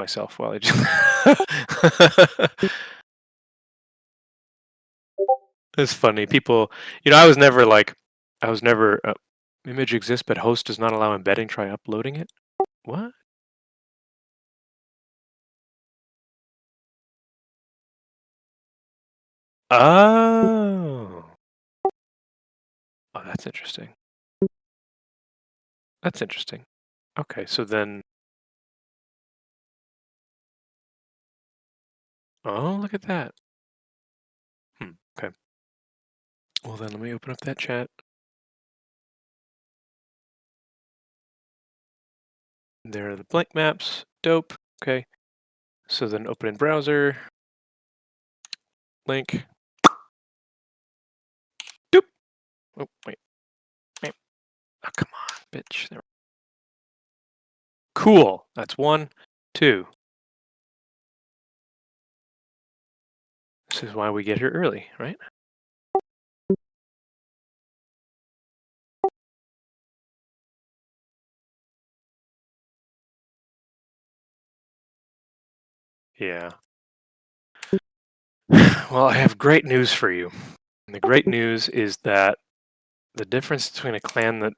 myself while I just... It's funny. People, I was never image exists, but host does not allow embedding. Try uploading it. What? Oh. Oh, that's interesting. That's interesting. Okay, so then... Oh, look at that. Okay. Well, then let me open up that chat. There are the blank maps. Dope. Okay. So then open in browser. Link. Doop. Oh, wait. Oh, come on, bitch. There. Cool. That's 1, 2. This is why we get here early, right? Yeah. Well, I have great news for you. And the great news is that the difference between a clan that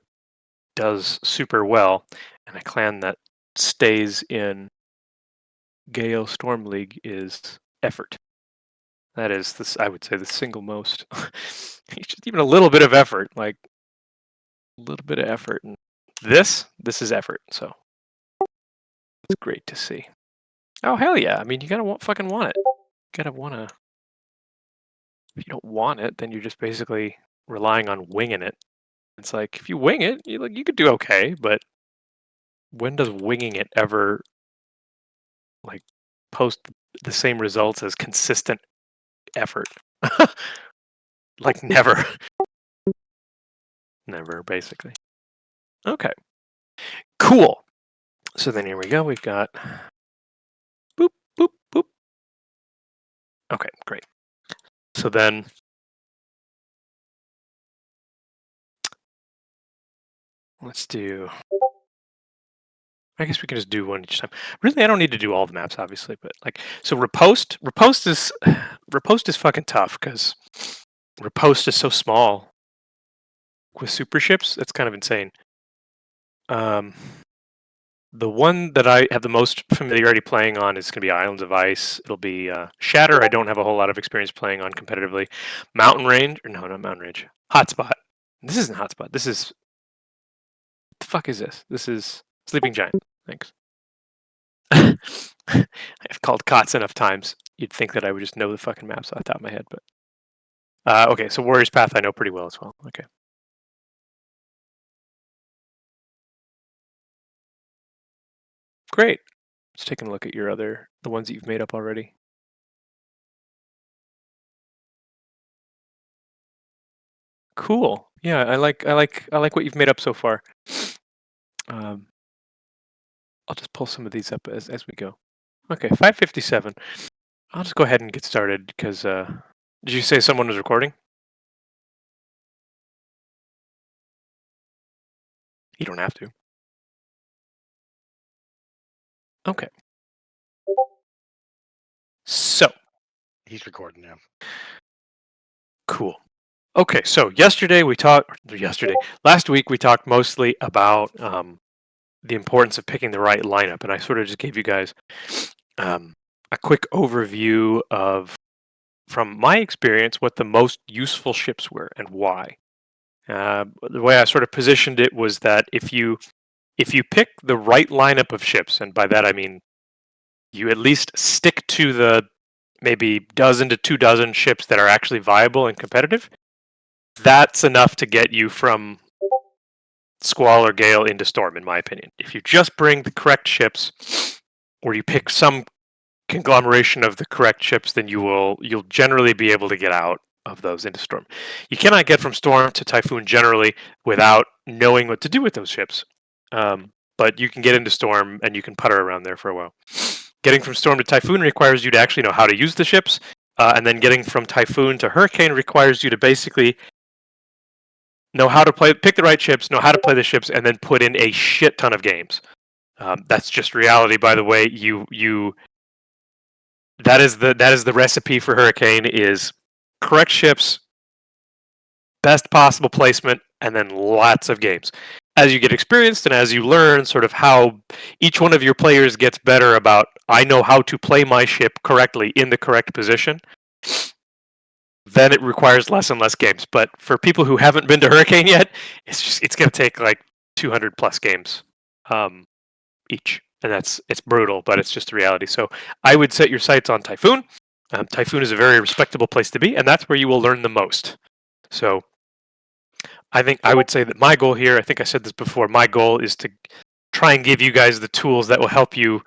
does super well and a clan that stays in Gale Storm League is effort. That is, this, I would say, the single most. Just even a little bit of effort, like a little bit of effort. And this is effort. So it's great to see. Oh, hell yeah. I mean, you gotta fucking want it. You gotta wanna... If you don't want it, then you're just basically relying on winging it. It's like, if you wing it, you could do okay, but when does winging it ever like post the same results as consistent effort? Like never. Never, basically. Okay. Cool. So then here we go. We've got boop, boop, boop. Okay, great. So then let's do... I guess we can just do one each time. Really, I don't need to do all the maps, obviously, but like, so riposte is fucking tough because riposte is so small with super ships. It's kind of insane. The one that I have the most familiarity playing on is going to be Islands of Ice. It'll be Shatter. I don't have a whole lot of experience playing on competitively. Mountain Range, or no, not Mountain Range. Hotspot. This isn't Hotspot. This is... What the fuck is this? This is Sleeping Giant. Thanks. I've called COTS enough times. You'd think that I would just know the fucking maps off the top of my head, but... okay, so Warrior's Path I know pretty well as well. Okay. Great. Just taking a look at the ones that you've made up already. Cool. Yeah, I like what you've made up so far. I'll just pull some of these up as we go. Okay, 5:57. I'll just go ahead and get started because did you say someone was recording? You don't have to. Okay. So, he's recording now. Cool. Okay, so last week we talked mostly about the importance of picking the right lineup, and I sort of just gave you guys a quick overview of, from my experience, what the most useful ships were and why. The way I sort of positioned it was that if you pick the right lineup of ships, and by that I mean you at least stick to the maybe dozen to 2 dozen ships that are actually viable and competitive, that's enough to get you from Squall or Gale into Storm, in my opinion. If you just bring the correct ships, or you pick some conglomeration of the correct ships, then you'll generally be able to get out of those into Storm. You cannot get from Storm to Typhoon generally without knowing what to do with those ships. But you can get into Storm and you can putter around there for a while. Getting from Storm to Typhoon requires you to actually know how to use the ships, and then getting from Typhoon to Hurricane requires you to basically know how to pick the right ships, know how to play the ships, and then put in a shit ton of games. That's just reality, by the way. That is the recipe for Hurricane: is correct ships, best possible placement, and then lots of games. As you get experienced and as you learn sort of how each one of your players gets better about, I know how to play my ship correctly in the correct position, then it requires less and less games. But for people who haven't been to Hurricane yet, it's going to take like 200 plus games each, and it's brutal, but it's just the reality. So I would set your sights on Typhoon. Typhoon is a very respectable place to be, and that's where you will learn the most. So I think I would say that my goal here, I think I said this before, my goal is to try and give you guys the tools that will help you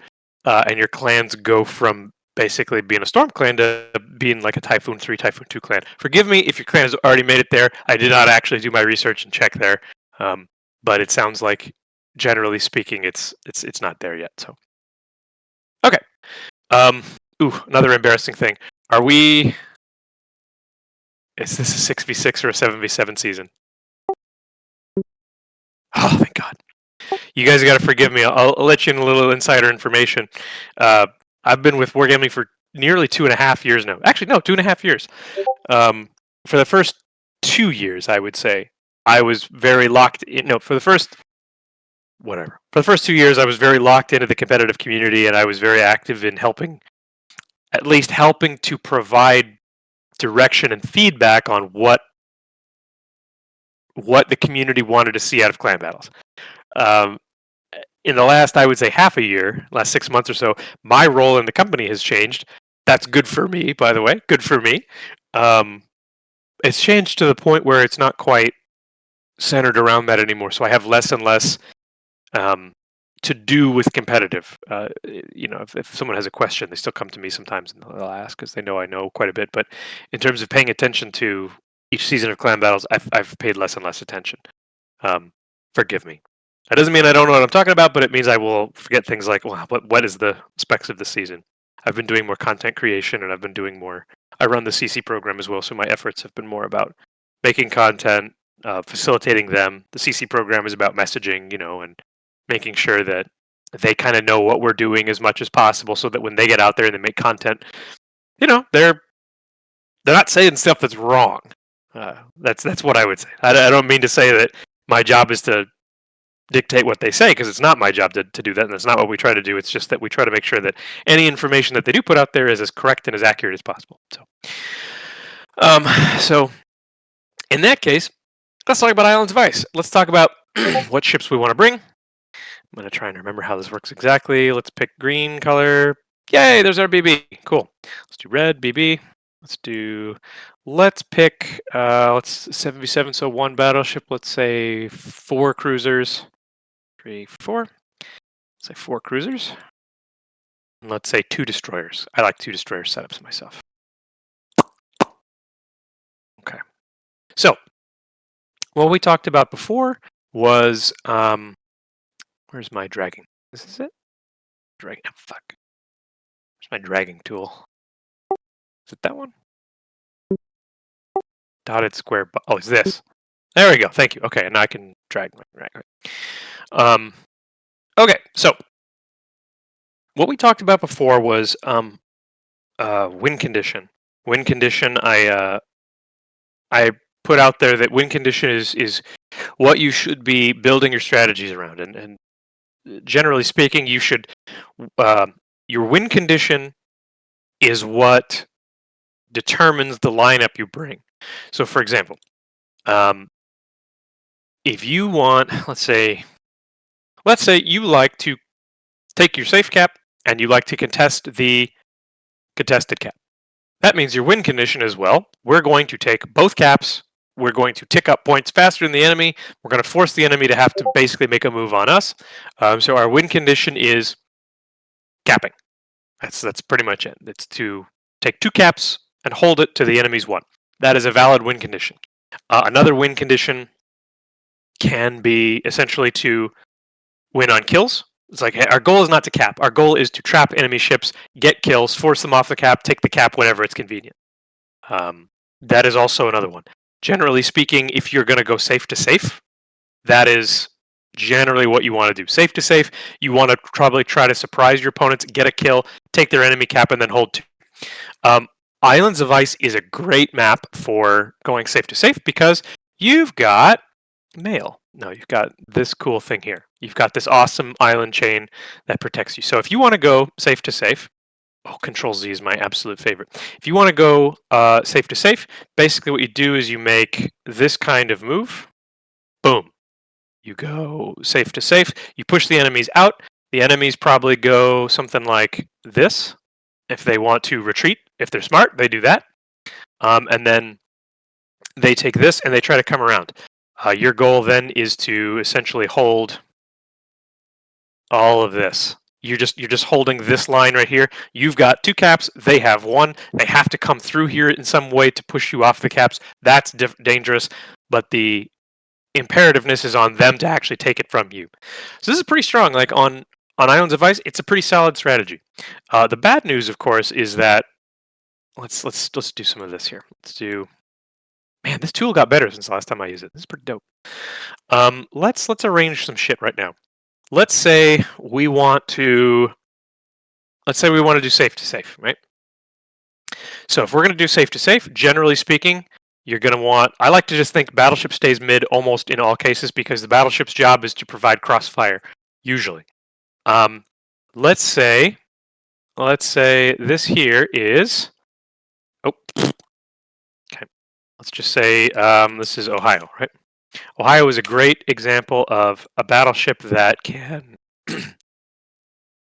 and your clans go from basically being a Storm clan to being like a Typhoon 3, Typhoon 2 clan. Forgive me if your clan has already made it there. I did not actually do my research and check there, but it sounds like, generally speaking, it's not there yet. So, okay. Another embarrassing thing. Is this a 6v6 or a 7v7 season? Oh, thank God. You guys got to forgive me. I'll let you in a little insider information. I've been with Wargaming for nearly 2.5 years now. Actually, no, 2.5 years. For the first 2 years, I would say, I was very locked in. No, for the first 2 years, I was very locked into the competitive community, and I was very active in at least helping to provide direction and feedback on what the community wanted to see out of clan battles. In the last, I would say, half a year, last 6 months or so, my role in the company has changed. That's good for me, by the way. Good for me. It's changed to the point where it's not quite centered around that anymore. So I have less and less to do with competitive. If someone has a question, they still come to me sometimes and they'll ask because they know I know quite a bit. But in terms of paying attention to each season of clan battles, I've paid less and less attention. Forgive me. That doesn't mean I don't know what I'm talking about, but it means I will forget things like, well, what is the specs of the season? I've been doing more content creation, and I've been doing more. I run the CC program as well, so my efforts have been more about making content, facilitating them. The CC program is about messaging, and making sure that they kind of know what we're doing as much as possible, so that when they get out there and they make content, they're not saying stuff that's wrong. That's what I would say. I don't mean to say that my job is to dictate what they say, because it's not my job to do that, and that's not what we try to do. It's just that we try to make sure that any information that they do put out there is as correct and as accurate as possible. So in that case, let's talk about Islands of Ice. Let's talk about what ships we want to bring. I'm going to try and remember how this works exactly. Let's pick green color. Yay, there's our BB. Cool. Let's do red, BB. Let's pick, let's 7v7, so 1 battleship. Let's say 4 cruisers. 3, 4. Let's say 4 cruisers. And let's say 2 destroyers. I like 2 destroyer setups myself. Okay. So, what we talked about before was, where's my dragging? This is it? Dragging, oh, fuck. Where's my dragging tool? Is it that one? Dotted square, oh, it's this. There we go, thank you. Okay, now I can drag my drag. Okay, so what we talked about before was win condition. Win condition, I put out there that win condition is what you should be building your strategies around, and generally speaking, you should your win condition is what determines the lineup you bring. So, for example, if you want, let's say you like to take your safe cap and you like to contest the contested cap. That means your win condition is, well, we're going to take both caps. We're going to tick up points faster than the enemy. We're going to force the enemy to have to basically make a move on us. So our win condition is capping. That's pretty much it. It's to take 2 caps and hold it to the enemy's 1. That is a valid win condition. Another win condition can be essentially to win on kills. It's like, hey, our goal is not to cap. Our goal is to trap enemy ships, get kills, force them off the cap, take the cap whenever it's convenient. That is also another one. Generally speaking, if you're going to go safe to safe, that is generally what you want to do. Safe to safe, you want to probably try to surprise your opponents, get a kill, take their enemy cap, and then hold 2. Um, Islands of Ice is a great map for going safe to safe because you've got mail. No, you've got this cool thing here. You've got this awesome island chain that protects you. So if you want to go safe to safe, oh, Control Z is my absolute favorite. If you want to go safe to safe, basically what you do is you make this kind of move. Boom. You go safe to safe. You push the enemies out. The enemies probably go something like this. If they want to retreat, if they're smart, they do that. And then they take this and they try to come around. Your goal then is to essentially hold all of this. You're just holding this line right here. You've got 2 caps. They have 1. They have to come through here in some way to push you off the caps. That's dangerous, but the imperativeness is on them to actually take it from you. So this is pretty strong. Like on Islands of Ice, it's a pretty solid strategy. The bad news, of course, is that let's do some of this here. Let's do. Man, this tool got better since the last time I used it. This is pretty dope. Let's arrange some shit right now. Let's say we want to do safe to safe, right? So if we're going to do safe to safe, generally speaking, you're going to want. I like to just think battleship stays mid almost in all cases because the battleship's job is to provide crossfire. Usually, let's say this here is. Oh, okay. Let's just say this is Ohio, right? Ohio is a great example of a battleship that can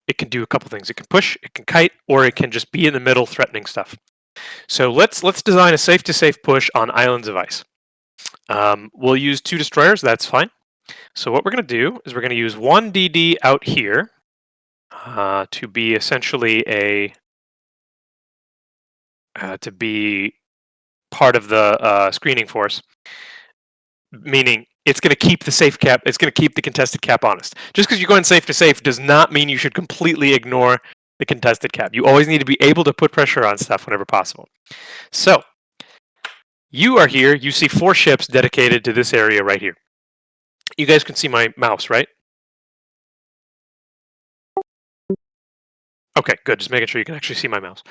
it can do a couple things. It can push, it can kite, or it can just be in the middle threatening stuff. So let's design a safe to safe push on Islands of Ice. We'll use 2 destroyers, that's fine. So what we're going to do is we're going to use 1 DD out here to be essentially to be part of the screening force, meaning it's going to keep the safe cap, it's going to keep the contested cap honest. Just because you're going safe to safe does not mean you should completely ignore the contested cap. You always need to be able to put pressure on stuff whenever possible. So, you are here, you see 4 ships dedicated to this area right here. You guys can see my mouse, right? Okay, good. Just making sure you can actually see my mouse.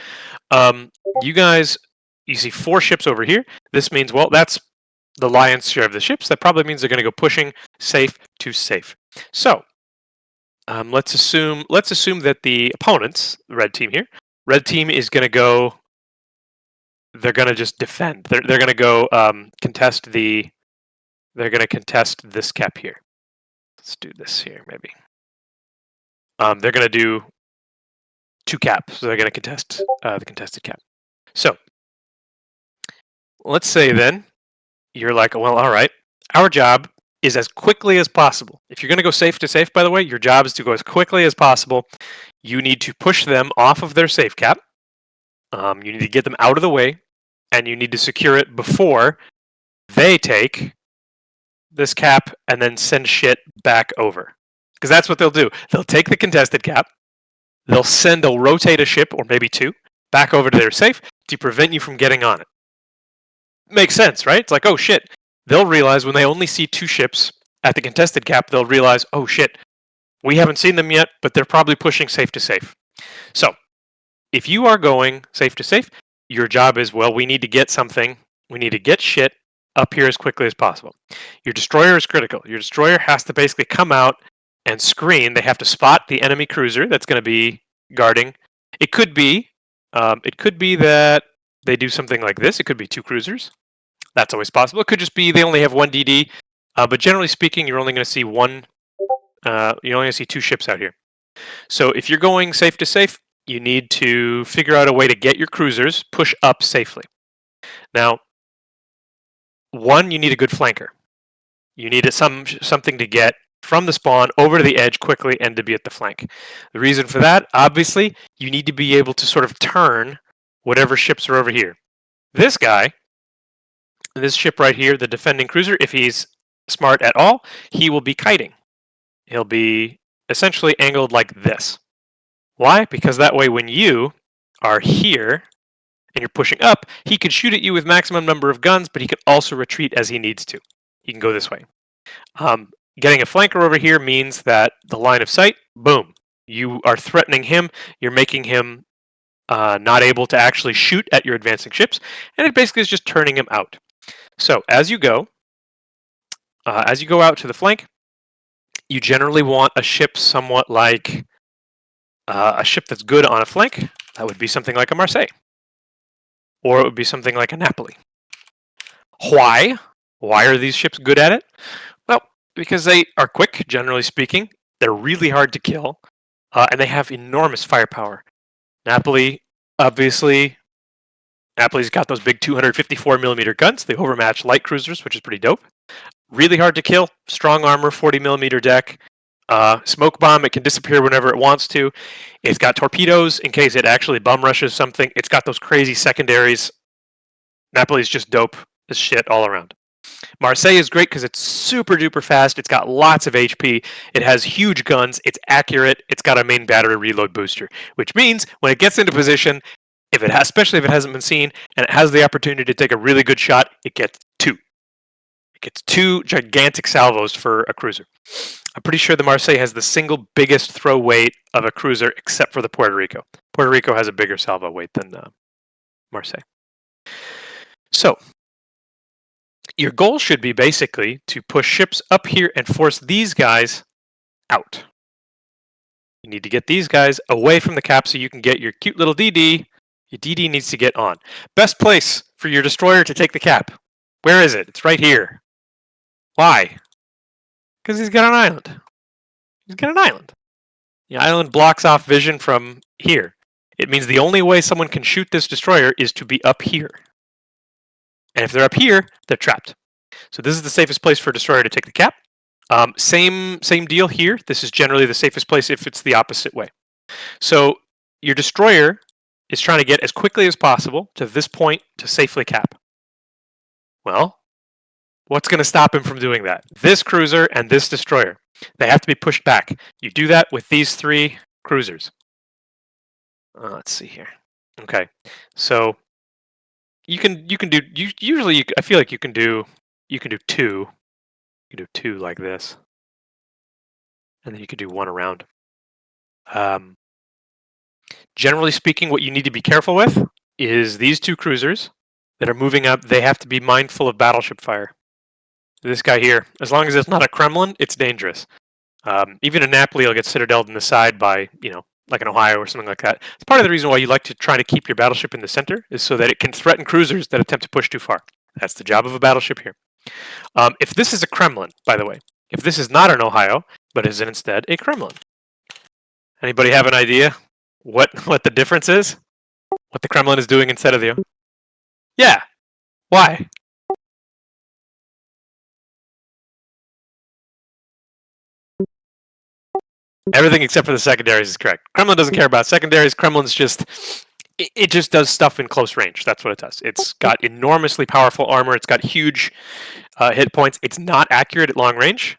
You see 4 ships over here. This means, well, that's the lion's share of the ships. That probably means they're going to go pushing safe to safe. So, let's assume that the opponents, the red team here, red team is going to go. They're going to just defend. They're going to go contest the. They're going to contest this cap here. Let's do this here, maybe. They're going to do 2 caps, so they're going to contest the contested cap. So, let's say then you're like, well, all right. Our job is as quickly as possible. If you're going to go safe to safe, by the way, your job is to go as quickly as possible. You need to push them off of their safe cap. You need to get them out of the way, and you need to secure it before they take this cap and then send shit back over. Because that's what they'll do. They'll take the contested cap, they'll rotate a ship, or maybe 2, back over to their safe to prevent you from getting on it. Makes sense, right? It's like, oh shit. They'll realize when they only see 2 ships at the contested cap, they'll realize, oh shit, we haven't seen them yet, but they're probably pushing safe to safe. So, if you are going safe to safe, your job is, well, we need to get something, we need to get shit up here as quickly as possible. Your destroyer is critical. Your destroyer has to basically come out and screen. They have to spot the enemy cruiser that's going to be guarding. It could be that they do something like this. It could be 2 cruisers. That's always possible. It could just be they only have 1 DD. But generally speaking, you're only going to see one. You're only going to see 2 ships out here. So if you're going safe to safe, you need to figure out a way to get your cruisers push up safely. Now, 1, you need a good flanker. You need something to get from the spawn over to the edge quickly and to be at the flank. The reason for that, obviously, you need to be able to sort of turn whatever ships are over here. This guy, this ship right here, the defending cruiser, if he's smart at all, he will be kiting. He'll be essentially angled like this. Why? Because that way when you are here and you're pushing up, he could shoot at you with maximum number of guns, but he could also retreat as he needs to. He can go this way. Getting a flanker over here means that the line of sight, boom, you are threatening him. You're making him not able to actually shoot at your advancing ships, and it basically is just turning him out. So as you go out to the flank, you generally want a ship somewhat like a ship that's good on a flank. That would be something like a Marseille, or it would be something like a Napoli. Why? Why are these ships good at it? Well, because they are quick, generally speaking. They're really hard to kill, and they have enormous firepower. Napoli, obviously, Napoli's got those big 254 millimeter guns. They overmatch light cruisers, which is pretty dope. Really hard to kill. Strong armor, 40 millimeter deck. Smoke bomb, it can disappear whenever it wants to. It's got torpedoes in case it actually bum rushes something. It's got those crazy secondaries. Napoli's just dope as shit all around. Marseille is great because it's super duper fast. It's got lots of HP. It has huge guns. It's accurate. It's got a main battery reload booster, which means when it gets into position, if it has, especially if it hasn't been seen and it has the opportunity to take a really good shot, it gets two. It gets two gigantic salvos for a cruiser. I'm pretty sure the Marseille has the single biggest throw weight of a cruiser except for the Puerto Rico. Puerto Rico has a bigger salvo weight than Marseille. So, your goal should be basically to push ships up here and force these guys out. You need to get these guys away from the cap so you can get your cute little DD. Your DD needs to get on. Best place for your destroyer to take the cap. Where is it? It's right here. Why? Because he's got an island. He's got an island. The island blocks off vision from here. It means the only way someone can shoot this destroyer is to be up here. And if they're up here, they're trapped. So this is the safest place for a destroyer to take the cap. Same deal here. This is generally the safest place if it's the opposite way. So your destroyer is trying to get as quickly as possible to this point to safely cap. Well, what's going to stop him from doing that? This cruiser and this destroyer. They have to be pushed back. You do that with these three cruisers. Let's see here. Okay, so I feel like you can do two. You can do two like this, and then you can do one around. Generally speaking, what you need to be careful with is these two cruisers that are moving up. They have to be mindful of battleship fire. This guy here, as long as it's not a Kremlin, it's dangerous. Even a Napoli will get citadeled in the side by, like an Ohio or something like that. It's part of the reason why you like to try to keep your battleship in the center, is so that it can threaten cruisers that attempt to push too far. That's the job of a battleship here. If this is a Kremlin, by the way, if this is not an Ohio, but is instead a Kremlin, anybody have an idea what the difference is? What the Kremlin is doing instead of the... Yeah. Why? Everything except for the secondaries is correct. Kremlin doesn't care about secondaries. Kremlin's just... It just does stuff in close range. That's what it does. It's got enormously powerful armor. It's got huge hit points. It's not accurate at long range.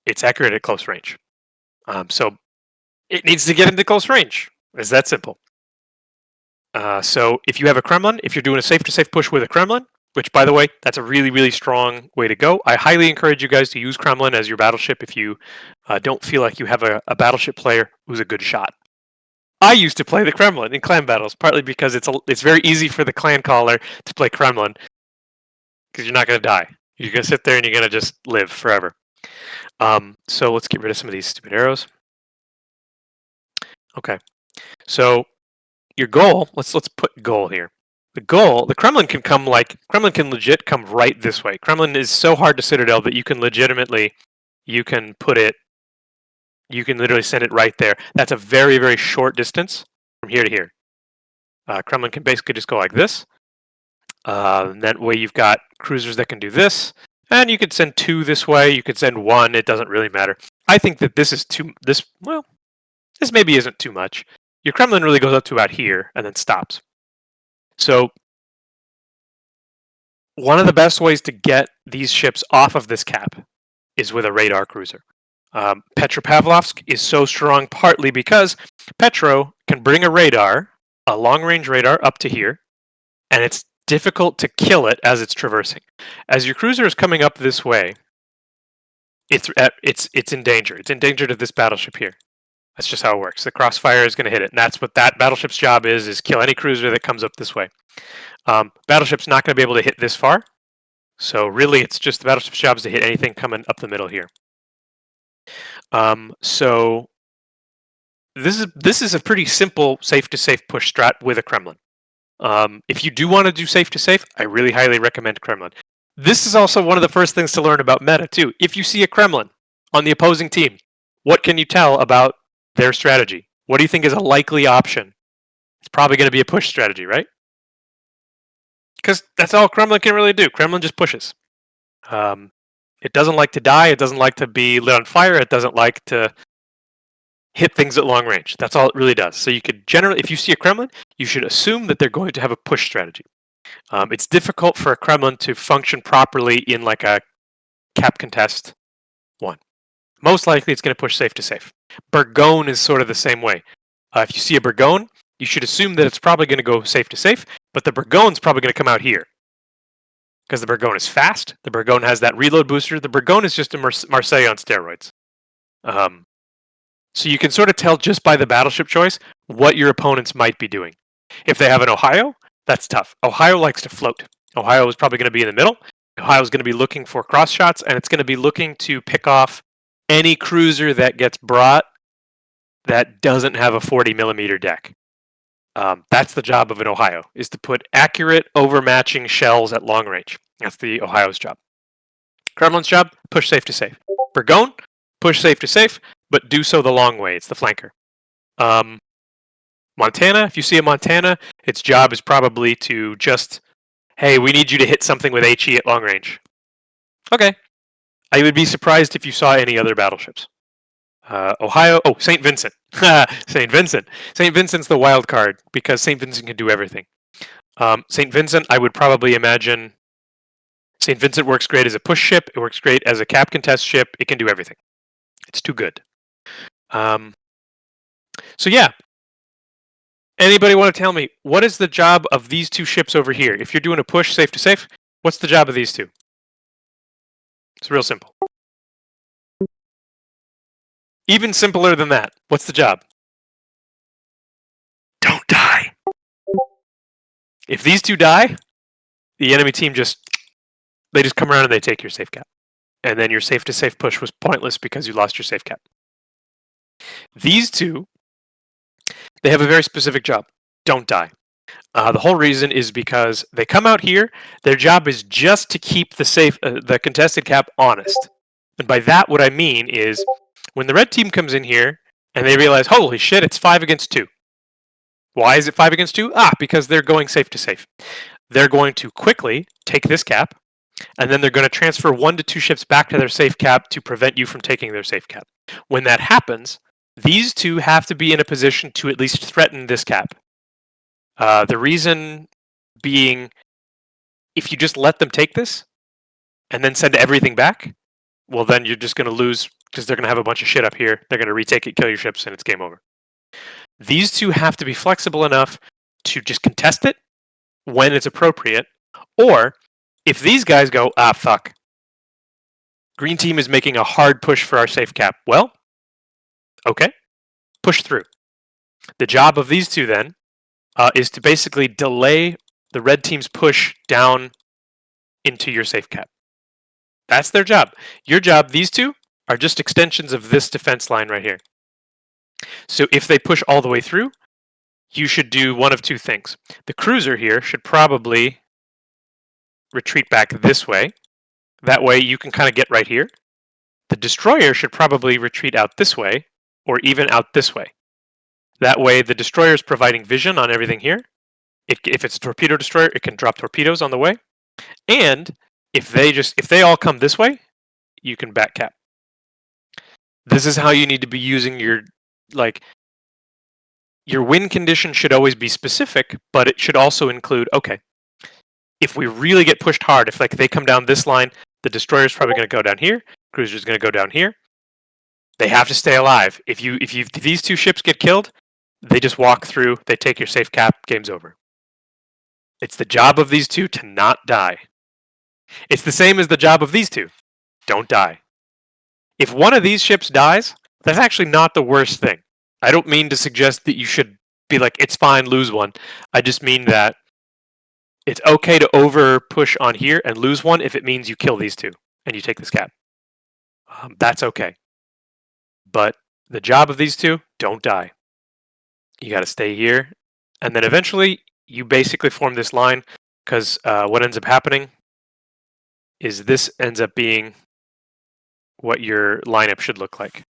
It's accurate at close range. So it needs to get into close range. It's that simple. So if you have a Kremlin, if you're doing a safe-to-safe push with a Kremlin, which, by the way, that's a really, really strong way to go. I highly encourage you guys to use Kremlin as your battleship if you don't feel like you have a battleship player who's a good shot. I used to play the Kremlin in clan battles, partly because it's very easy for the clan caller to play Kremlin, because you're not going to die. You're going to sit there and you're going to just live forever. So let's get rid of some of these stupid arrows. Okay. So your goal, let's put goal here. The Kremlin can legit come right this way. Kremlin is so hard to citadel that you can literally send it right there. That's a very, very short distance from here to here. Kremlin can basically just go like this. That way you've got cruisers that can do this. And you could send two this way. You could send one. It doesn't really matter. I think that this maybe isn't too much. Your Kremlin really goes up to about here and then stops. So one of the best ways to get these ships off of this cap is with a radar cruiser. Petropavlovsk is so strong partly because Petro can bring a long-range radar, up to here, and it's difficult to kill it as it's traversing. As your cruiser is coming up this way, it's in danger. It's endangered of this battleship here. That's just how it works. The crossfire is going to hit it, and that's what that battleship's job is kill any cruiser that comes up this way. Battleship's not going to be able to hit this far, so really it's just the battleship's job is to hit anything coming up the middle here. So this is a pretty simple safe to safe push strat with a Kremlin. If you do want to do safe to safe, I really highly recommend Kremlin. This is also one of the first things to learn about meta too. If you see a Kremlin on the opposing team, what can you tell about their strategy? What do you think is a likely option? It's probably going to be a push strategy, right? Because that's all Kremlin can really do. Kremlin just pushes. It doesn't like to die. It doesn't like to be lit on fire. It doesn't like to hit things at long range. That's all it really does. So you could generally, if you see a Kremlin, you should assume that they're going to have a push strategy. It's difficult for a Kremlin to function properly in like a cap contest one. Most likely it's going to push safe to safe. Burgone is sort of the same way. If you see a Burgone, you should assume that it's probably going to go safe to safe, but the Burgone's probably going to come out here. Because the Burgone is fast, the Burgone has that reload booster, the Burgone is just a Marseille on steroids. So you can sort of tell just by the battleship choice what your opponents might be doing. If they have an Ohio, that's tough. Ohio likes to float. Ohio is probably going to be in the middle. Ohio is going to be looking for cross shots, and it's going to be looking to pick off any cruiser that gets brought that doesn't have a 40 millimeter deck. That's the job of an Ohio, is to put accurate overmatching shells at long range. That's the Ohio's job. Kremlin's job, push safe to safe. Burgone, push safe to safe, but do so the long way. It's the flanker. Montana, if you see a Montana, its job is probably to just, hey, we need you to hit something with HE at long range. Okay. I would be surprised if you saw any other battleships. Ohio, St. Vincent. St. Vincent. St. Vincent's the wild card because St. Vincent can do everything. St. Vincent, I would probably imagine St. Vincent works great as a push ship. It works great as a cap contest ship. It can do everything. It's too good. So yeah. Anybody want to tell me, what is the job of these two ships over here? If you're doing a push safe to safe, what's the job of these two? It's real simple. Even simpler than that. What's the job? Don't die. If these two die, the enemy team they just come around and they take your safe cap. And then your safe to safe push was pointless because you lost your safe cap. These two, they have a very specific job. Don't die. The whole reason is because they come out here. Their job is just to keep the contested cap honest. And by that, what I mean is when the red team comes in here and they realize, holy shit, it's 5 against 2. Why is it 5 against 2? Because they're going safe to safe. They're going to quickly take this cap, and then they're going to transfer 1 to 2 ships back to their safe cap to prevent you from taking their safe cap. When that happens, these two have to be in a position to at least threaten this cap. The reason being, if you just let them take this and then send everything back, well, then you're just going to lose because they're going to have a bunch of shit up here. They're going to retake it, kill your ships, and it's game over. These two have to be flexible enough to just contest it when it's appropriate, or if these guys go, fuck, green team is making a hard push for our safe cap. Well, okay, push through. The job of these two then is to basically delay the red team's push down into your safe cap. That's their job. Your job, these two, are just extensions of this defense line right here. So if they push all the way through, you should do one of two things. The cruiser here should probably retreat back this way. That way you can kind of get right here. The destroyer should probably retreat out this way, or even out this way. That way the destroyer is providing vision on everything here. If it's a torpedo destroyer, it can drop torpedoes on the way. And if they all come this way, you can back cap. This is how you need to be using your win condition should always be specific, but it should also include, okay, if we really get pushed hard, if they come down this line, the destroyer is probably going to go down here, cruiser is going to go down here. They have to stay alive. If these two ships get killed, they just walk through, they take your safe cap, game's over. It's the job of these two to not die. It's the same as the job of these two. Don't die. If one of these ships dies, that's actually not the worst thing. I don't mean to suggest that you should be like, it's fine, lose one. I just mean that it's okay to over push on here and lose one if it means you kill these two and you take this cap. That's okay. But the job of these two, don't die. You got to stay here. And then eventually, you basically form this line because what ends up happening is this ends up being what your lineup should look like.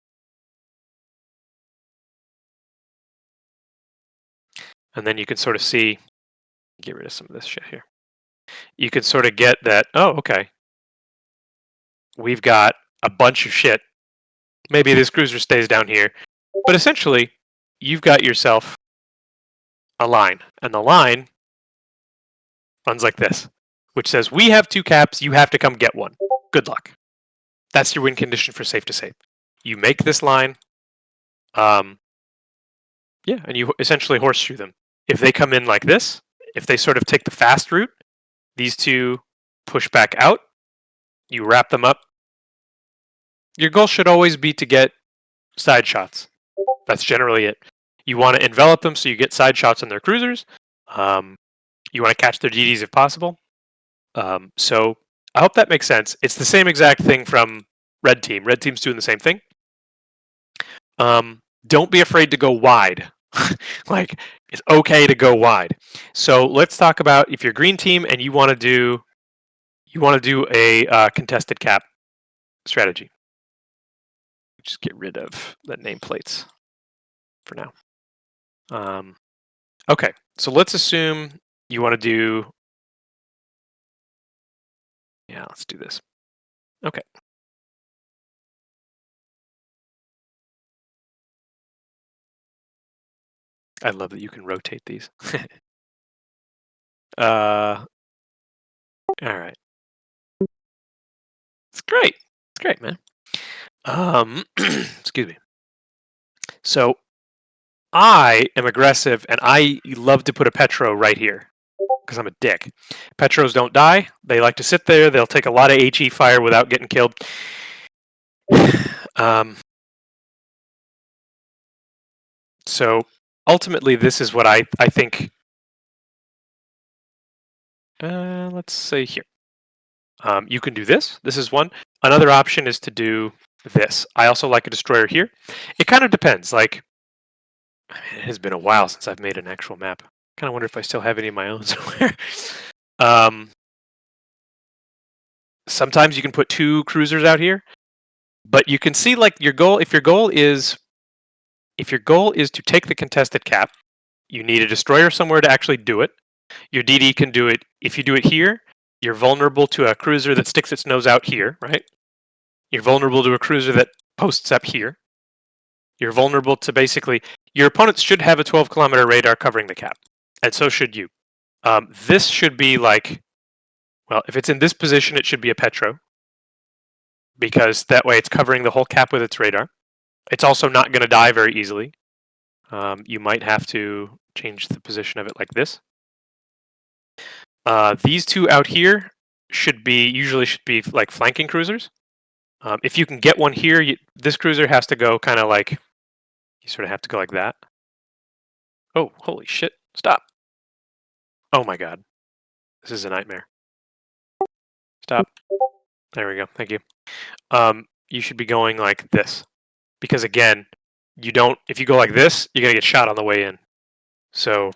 And then you can sort of see, get rid of some of this shit here. You can sort of get that, oh, okay. We've got a bunch of shit. Maybe this cruiser stays down here. But essentially, you've got yourself a line. And the line runs like this, which says, we have 2 caps, you have to come get one. Good luck. That's your win condition for safe to save. You make this line, and you essentially horseshoe them. If they come in like this, if they sort of take the fast route, these two push back out, you wrap them up. Your goal should always be to get side shots. That's generally it. You want to envelop them so you get side shots on their cruisers. You want to catch their DDs if possible. So I hope that makes sense. It's the same exact thing from Red Team. Red Team's doing the same thing. Don't be afraid to go wide. Like, it's okay to go wide. So let's talk about if you're Green Team and you want to do a contested cap strategy. Just get rid of the nameplates for now. Okay, so let's assume you want to do. Yeah, let's do this. Okay. I love that you can rotate these. All right. It's great. It's great, man. Excuse me. So I am aggressive, and I love to put a Petro right here because I'm a dick. Petros don't die. They like to sit there. They'll take a lot of HE fire without getting killed. So ultimately, this is what I think. Let's say here. You can do this. This is one. Another option is to do this. I also like a destroyer here. It kind of depends. Like, it has been a while since I've made an actual map. Kind of wonder if I still have any of my own somewhere. Sometimes you can put 2 cruisers out here, but you can see like your goal. If your goal is to take the contested cap, you need a destroyer somewhere to actually do it. Your DD can do it. If you do it here, you're vulnerable to a cruiser that sticks its nose out here, right? You're vulnerable to a cruiser that posts up here. You're vulnerable to basically your opponents should have a 12-kilometer radar covering the cap, and so should you. This should be like, well, if it's in this position, it should be a Petro, because that way it's covering the whole cap with its radar. It's also not going to die very easily. You might have to change the position of it like this. These 2 out here usually should be like flanking cruisers. If you can get one here, this cruiser has to go kind of like, you sort of have to go like that. Oh, holy shit. Stop. Oh my god. This is a nightmare. Stop. There we go. Thank you. You should be going like this. Because again, if you go like this, you're going to get shot on the way in. So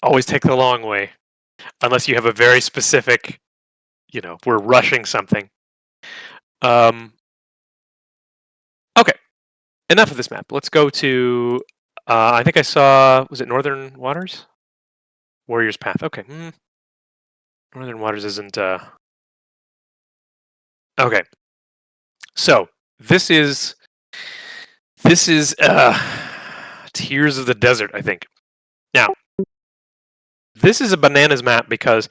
always take the long way. Unless you have a very specific, we're rushing something. Okay. Enough of this map. Let's go to, I think I saw, was it Northern Waters? Warrior's Path. Okay. Northern Waters isn't, okay. So, this is Tears of the Desert, I think. Now, this is a bananas map because,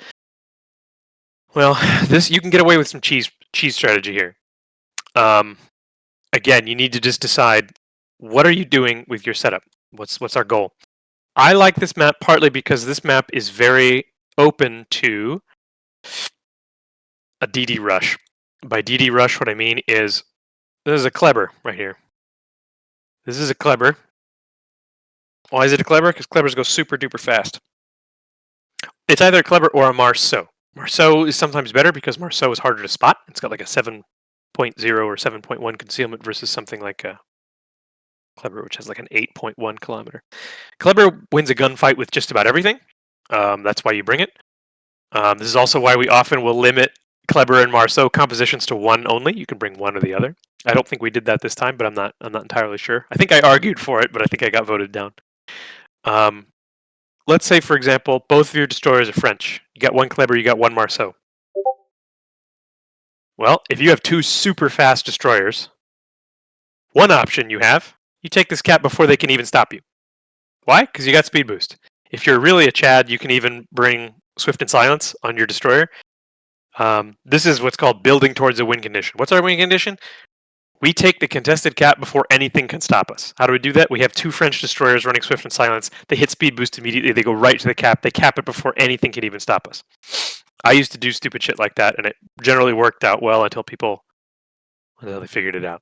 well, you can get away with some cheese strategy here. Again, you need to just decide, what are you doing with your setup? What's our goal? I like this map partly because this map is very open to a DD rush. By DD rush, what I mean is This is a Kleber right here. This is a Kleber. Why is it a Kleber? Because Klebers go super duper fast. It's either a Kleber or a Marceau. Marceau is sometimes better because Marceau is harder to spot. It's got like a 7.0 or 7.1 concealment versus something like a Kleber, which has like an 8.1 kilometer. Kleber wins a gunfight with just about everything. That's why you bring it. This is also why we often will limit Kleber and Marceau compositions to one only. You can bring one or the other. I don't think we did that this time, but I'm not entirely sure. I think I argued for it, but I think I got voted down. Let's say, for example, both of your destroyers are French. You got one Kleber, you got one Marceau. Well, if you have two super fast destroyers, one option you have, you take this cap before they can even stop you. Why? Because you got speed boost. If you're really a Chad, you can even bring Swift and Silence on your destroyer. This is what's called building towards a win condition. What's our win condition? We take the contested cap before anything can stop us. How do we do that? We have two French destroyers running Swift and Silence. They hit speed boost immediately. They go right to the cap. They cap it before anything can even stop us. I used to do stupid shit like that, and it generally worked out well until they figured it out.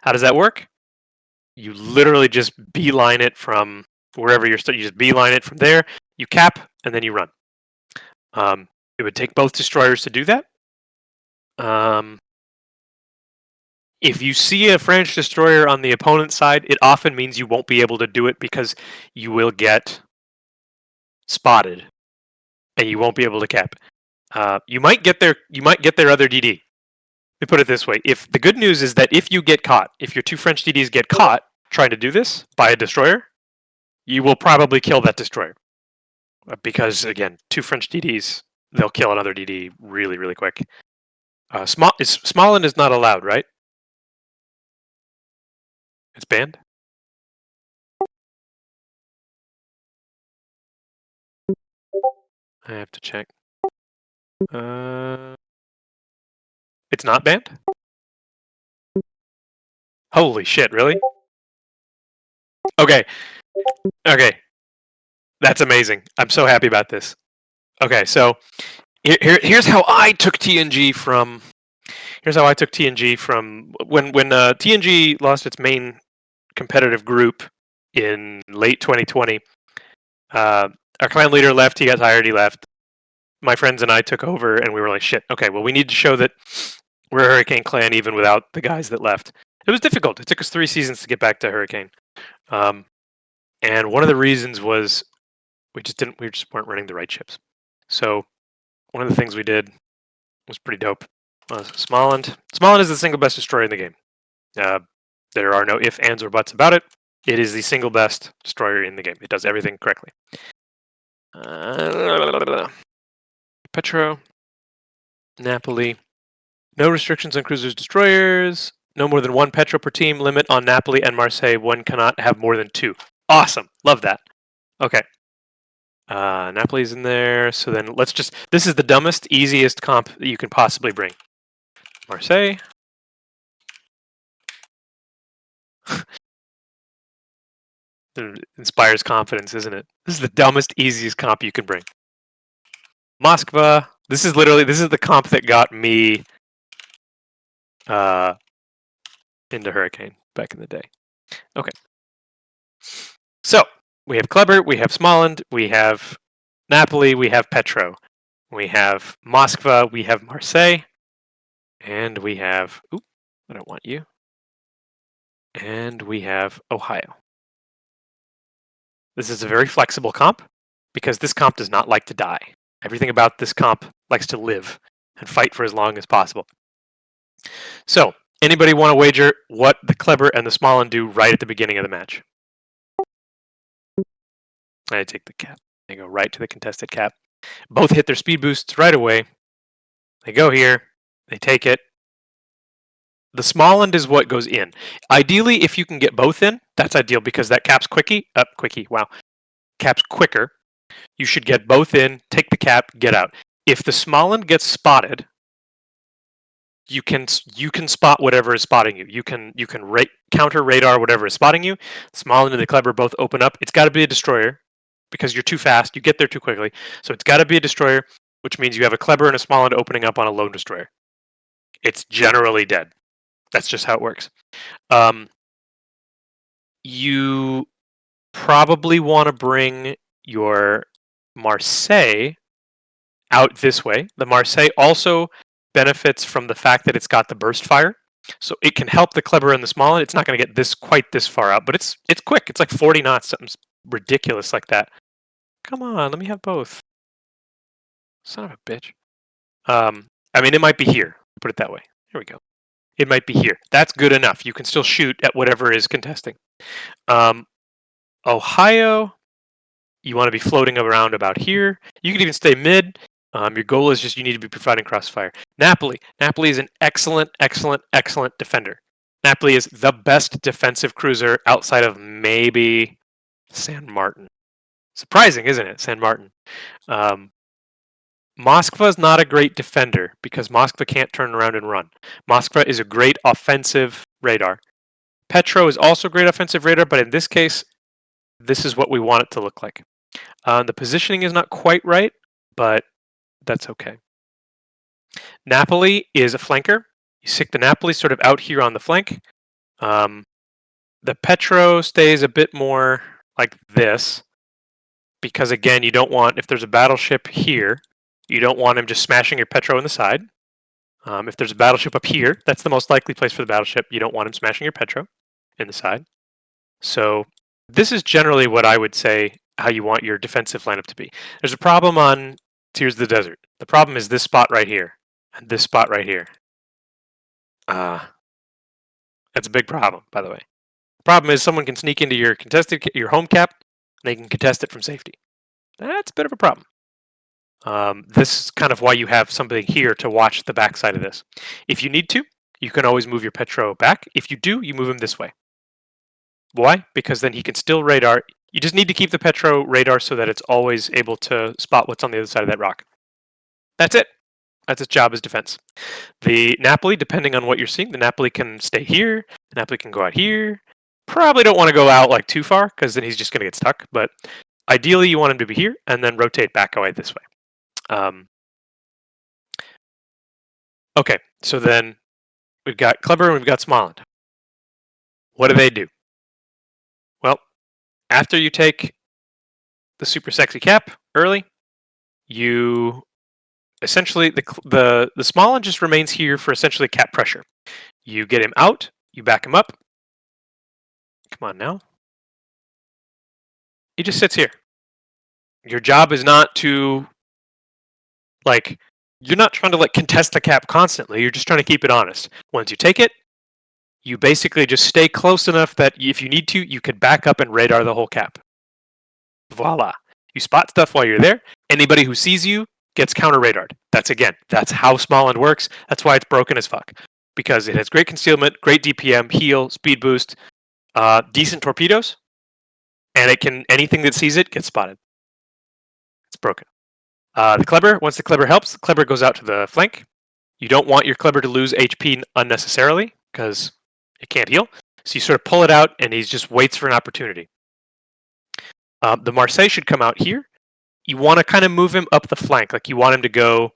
How does that work? You literally just beeline it from wherever you're you just beeline it from there. You cap, and then you run. It would take both destroyers to do that. If you see a French destroyer on the opponent's side, it often means you won't be able to do it because you will get spotted, and you won't be able to cap. You might get their other DD. Let me put it this way: if the good news is that if you get caught, if your two French DDs get caught trying to do this by a destroyer, you will probably kill that destroyer because again, two French DDs, they'll kill another DD really, really quick. Smallland is not allowed, right? It's banned? I have to check. It's not banned? Holy shit, really? Okay. Okay. That's amazing. I'm so happy about this. Okay, so here's how I took TNG from when TNG lost its main competitive group in late 2020. Our clan leader left. He got tired. He left. My friends and I took over, and we were like, "Shit. Okay, well, we need to show that we're a Hurricane clan, even without the guys that left." It was difficult. It took us 3 seasons to get back to Hurricane, and one of the reasons was we just weren't running the right ships. So one of the things we did was pretty dope. Smallland. Smallland is the single best destroyer in the game. There are no ifs, ands, or buts about it. It is the single best destroyer in the game. It does everything correctly. Petro, Napoli. No restrictions on cruisers, destroyers. No more than one Petro per team. Limit on Napoli and Marseille. One cannot have more than 2. Awesome. Love that. Okay. Napoli's in there. So then let's just... This is the dumbest, easiest comp that you can possibly bring. Marseille. It inspires confidence, isn't it? This is the dumbest, easiest comp you can bring. Moskva. This is the comp that got me into Hurricane back in the day. Okay. So we have Kleber, we have Smallland, we have Napoli, we have Petro, we have Moskva, we have Marseille, and we have... Oop, I don't want you. And we have Ohio. This is a very flexible comp because this comp does not like to die. Everything about this comp likes to live and fight for as long as possible. So, anybody want to wager what the Kleber and the Smallland do right at the beginning of the match? I take the cap. They go right to the contested cap. Both hit their speed boosts right away. They go here. They take it. The Smallland is what goes in. Ideally, if you can get both in, that's ideal because that cap's cap's quicker. You should get both in, take the cap, get out. If the Smallland gets spotted, you can spot whatever is spotting you. You can counter radar whatever is spotting you. Smallland and the Kleber both open up. It's got to be a destroyer because you're too fast. You get there too quickly. So it's got to be a destroyer, which means you have a Kleber and a Smallland opening up on a lone destroyer. It's generally dead. That's just how it works. Um, you probably want to bring your Marseille out this way. The Marseille also benefits from the fact that it's got the burst fire, so it can help the Kleber and the Small. It's not going to get quite this far out, but it's quick. It's like 40 knots, something ridiculous like that. Come on, let me have both. Son of a bitch. I mean, it might be here. Put it that way. Here we go. It might be here. That's good enough. You can still shoot at whatever is contesting. Ohio, you want to be floating around about here. You can even stay mid. Your goal is just you need to be providing crossfire. Napoli. Napoli is an excellent, excellent, excellent defender. Napoli is the best defensive cruiser outside of maybe San Martin. Surprising, isn't it? San Martin. Moskva is not a great defender because Moskva can't turn around and run. Moskva is a great offensive radar. Petro is also a great offensive radar, but in this case, this is what we want it to look like. The positioning is not quite right, but that's okay. Napoli is a flanker. You stick the Napoli sort of out here on the flank. The Petro stays a bit more like this because, again, you don't want, if there's a battleship here, you don't want him just smashing your Petro in the side. If there's a battleship up here, that's the most likely place for the battleship. You don't want him smashing your Petro in the side. So this is generally what I would say how you want your defensive lineup to be. There's a problem on Tears of the Desert. The problem is this spot right here and this spot right here. That's a big problem, by the way. The problem is someone can sneak into your your home cap, and they can contest it from safety. That's a bit of a problem. This is kind of why you have somebody here to watch the backside of this. If you need to, you can always move your Petro back. If you do, you move him this way. Why? Because then he can still radar. You just need to keep the Petro radar so that it's always able to spot what's on the other side of that rock. That's it. That's its job as defense. The Napoli, depending on what you're seeing, the Napoli can stay here. The Napoli can go out here. Probably don't want to go out like too far because then he's just going to get stuck. But ideally, you want him to be here and then rotate back away this way. Okay, so then we've got Kleber and we've got Smoland. What do? Well, after you take the super sexy cap early, you essentially the Smoland just remains here for essentially cap pressure. You get him out, you back him up. Come on now. He just sits here. Your job is not to you're not trying to contest the cap constantly. You're just trying to keep it honest. Once you take it, you basically just stay close enough that if you need to, you can back up and radar the whole cap. Voila. You spot stuff while you're there. Anybody who sees you gets counter radared. That's how Smoland works. That's why it's broken as fuck. Because it has great concealment, great DPM, heal, speed boost, decent torpedoes, and anything that sees it gets spotted. It's broken. The Kleber, once the Kleber helps, the Kleber goes out to the flank. You don't want your Kleber to lose HP unnecessarily because it can't heal. So you sort of pull it out and he just waits for an opportunity. The Marseille should come out here. You want to kind of move him up the flank. You want him to go,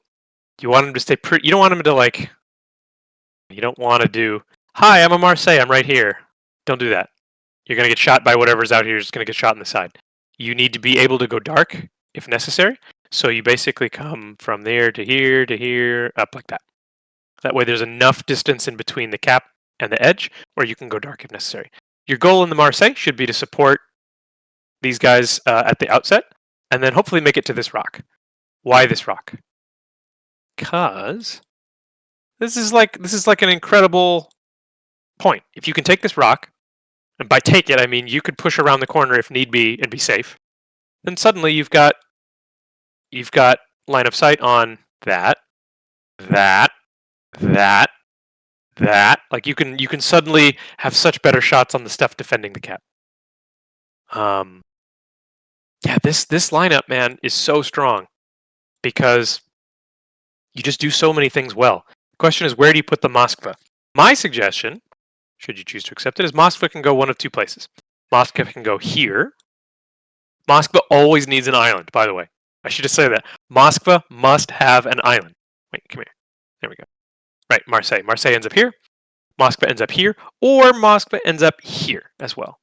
you want him to stay pretty, you don't want him to you don't want to do, hi, I'm a Marseille, I'm right here. Don't do that. You're going to get shot by whatever's out here, you're just going to get shot on the side. You need to be able to go dark if necessary. So you basically come from there to here, up like that. That way there's enough distance in between the cap and the edge where you can go dark if necessary. Your goal in the Marseille should be to support these guys at the outset and then hopefully make it to this rock. Why this rock? Because this is like an incredible point. If you can take this rock, and by take it I mean you could push around the corner if need be and be safe, then suddenly you've got line of sight on that. You can suddenly have such better shots on the stuff defending the cap. Yeah, this lineup, man, is so strong because you just do so many things well. The question is, where do you put the Moskva? My suggestion, should you choose to accept it, is Moskva can go one of two places. Moskva can go here. Moskva always needs an island, by the way. I should just say that. Moskva must have an island. Wait, come here. There we go. Right, Marseille. Marseille ends up here. Moskva ends up here, or Moskva ends up here as well.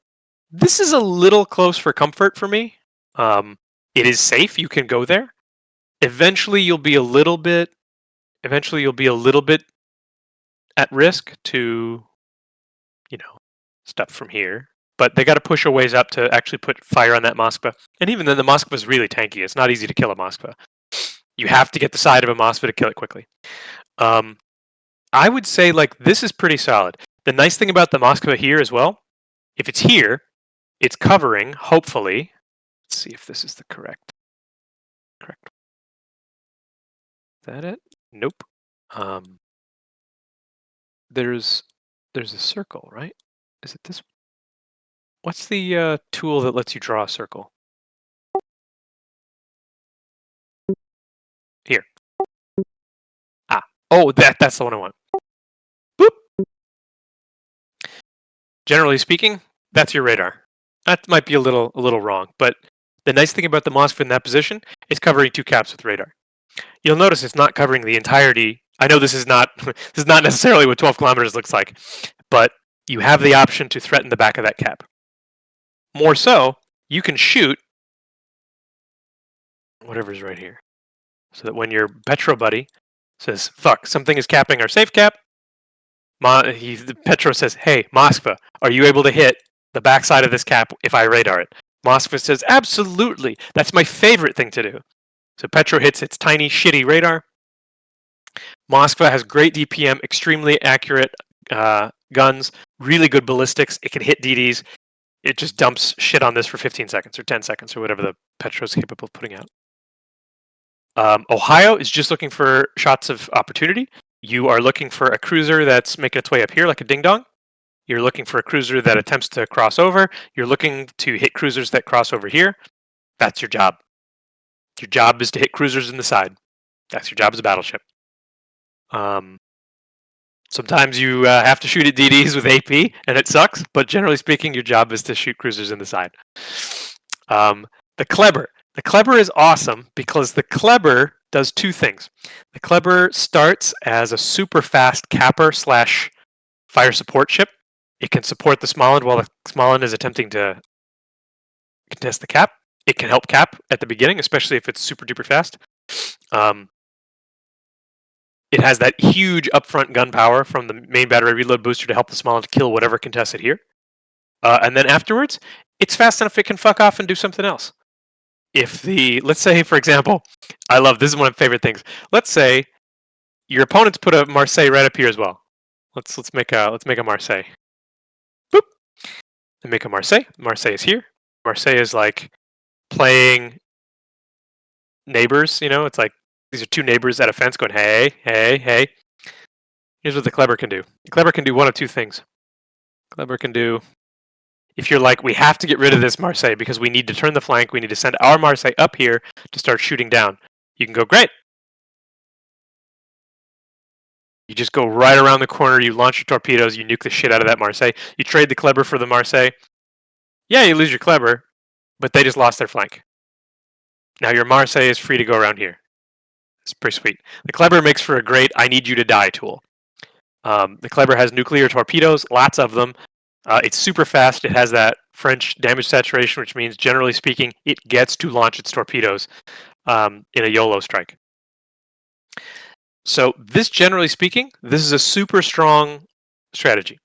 This is a little close for comfort for me. It is safe. You can go there. Eventually, you'll be a little bit. Eventually, you'll be a little bit at risk to, stuff from here. But they got to push a ways up to actually put fire on that Moskva. And even then, the Moskva is really tanky. It's not easy to kill a Moskva. You have to get the side of a Moskva to kill it quickly. I would say this is pretty solid. The nice thing about the Moskva here as well, if it's here, it's covering, hopefully. Let's see if this is the correct. Is that it? Nope. There's a circle, right? Is it this? What's the tool that lets you draw a circle? Here. Oh, that's the one I want. Boop. Generally speaking, that's your radar. That might be a little wrong, but the nice thing about the Moskva in that position is covering 2 caps with radar. You'll notice it's not covering the entirety. I know this is not necessarily what 12 kilometers looks like, but you have the option to threaten the back of that cap. More so, you can shoot whatever's right here, so that when your Petro buddy says, "Fuck, something is capping our safe cap," Petro says, "Hey, Moskva, are you able to hit the backside of this cap if I radar it?" Moskva says, "Absolutely. That's my favorite thing to do." So Petro hits its tiny, shitty radar. Moskva has great DPM, extremely accurate guns, really good ballistics. It can hit DDs. It just dumps shit on this for 15 seconds or 10 seconds or whatever the Petro's capable of putting out. Ohio is just looking for shots of opportunity. You are looking for a cruiser that's making its way up here like a ding-dong. You're looking for a cruiser that attempts to cross over. You're looking to hit cruisers that cross over here. That's your job. Your job is to hit cruisers in the side. That's your job as a battleship. Sometimes you have to shoot at DDs with AP, and it sucks. But generally speaking, your job is to shoot cruisers in the side. The Kleber. The Kleber is awesome because the Kleber does 2 things. The Kleber starts as a super fast capper / fire support ship. It can support the Smolensk while the Smolensk is attempting to contest the cap. It can help cap at the beginning, especially if it's super duper fast. It has that huge upfront gun power from the main battery reload booster to help the Smolensk kill whatever contests it here. And then afterwards, it's fast enough it can fuck off and do something else. Let's say, for example, this is one of my favorite things. Let's say your opponents put a Marseille right up here as well. Let's make a Marseille. Boop. They make a Marseille. Marseille is here. Marseille is like playing neighbors. It's like these are 2 neighbors at a fence going, hey, hey, hey. Here's what the Kleber can do. The Kleber can do one of 2 things. Kleber can do, if you're like, we have to get rid of this Marseille because we need to turn the flank, we need to send our Marseille up here to start shooting down. You can go, great. You just go right around the corner, you launch your torpedoes, you nuke the shit out of that Marseille. You trade the Kleber for the Marseille. Yeah, you lose your Kleber, but they just lost their flank. Now your Marseille is free to go around here. It's pretty sweet. The Kleber makes for a great I need you to die tool. The Kleber has nuclear torpedoes, lots of them. It's super fast. It has that French damage saturation, which means, generally speaking, it gets to launch its torpedoes in a YOLO strike. So this, generally speaking, this is a super strong strategy.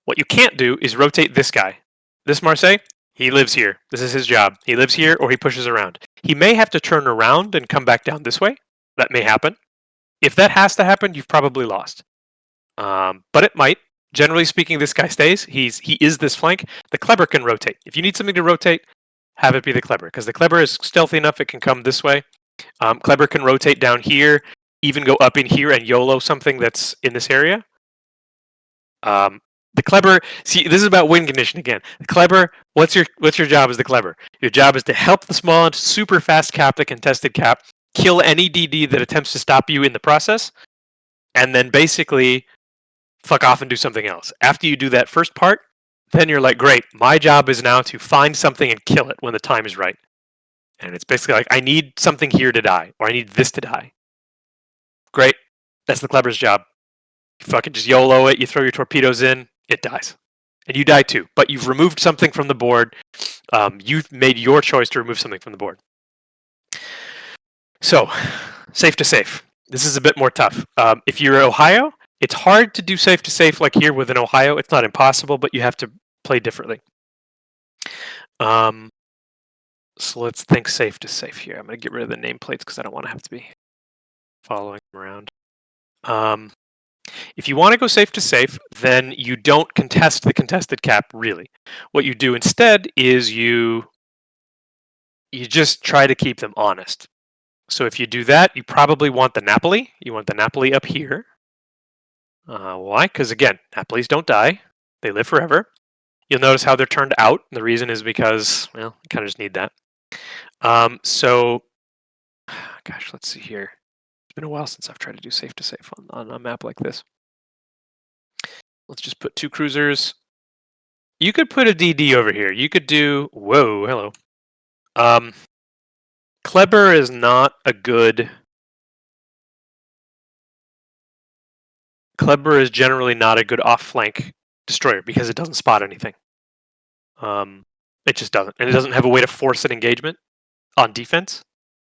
What you can't do is rotate this guy. This Marseille, he lives here. This is his job. He lives here or he pushes around. He may have to turn around and come back down this way. That may happen. If that has to happen, you've probably lost. But it might. Generally speaking, this guy stays. He is this flank. The Kleber can rotate. If you need something to rotate, have it be the Kleber, because the Kleber is stealthy enough it can come this way. Kleber can rotate down here, even go up in here and YOLO something that's in this area. The Kleber, see, this is about win condition again. The Kleber, what's your job as the Kleber? Your job is to help the small and super fast cap, the contested cap, kill any DD that attempts to stop you in the process, and then basically fuck off and do something else. After you do that first part, then you're like, great, my job is now to find something and kill it when the time is right. And it's basically like, I need something here to die, or I need this to die. Great, that's the Kleber's job. You fucking just YOLO it. You throw your torpedoes in. It dies, and you die too. But you've removed something from the board. You've made your choice to remove something from the board. So, safe to safe. This is a bit more tough. If you're Ohio, it's hard to do safe to safe like here within Ohio. It's not impossible, but you have to play differently. So let's think safe to safe here. I'm going to get rid of the nameplates because I don't want to have to be following them around. If you want to go safe to safe, then you don't contest the contested cap, really. What you do instead is you just try to keep them honest. So if you do that, you probably want the Napoli. You want the Napoli up here. Why? Because again, Napolis don't die. They live forever. You'll notice how they're turned out. And the reason is because, well, you kind of just need that. So, gosh, let's see here. It's been a while since I've tried to do safe to safe on a map like this. Let's just put 2 cruisers. You could put a DD over here. You could do, whoa, hello. Kleber is not a good. Kleber is generally not a good off-flank destroyer because it doesn't spot anything. It just doesn't. And it doesn't have a way to force an engagement on defense.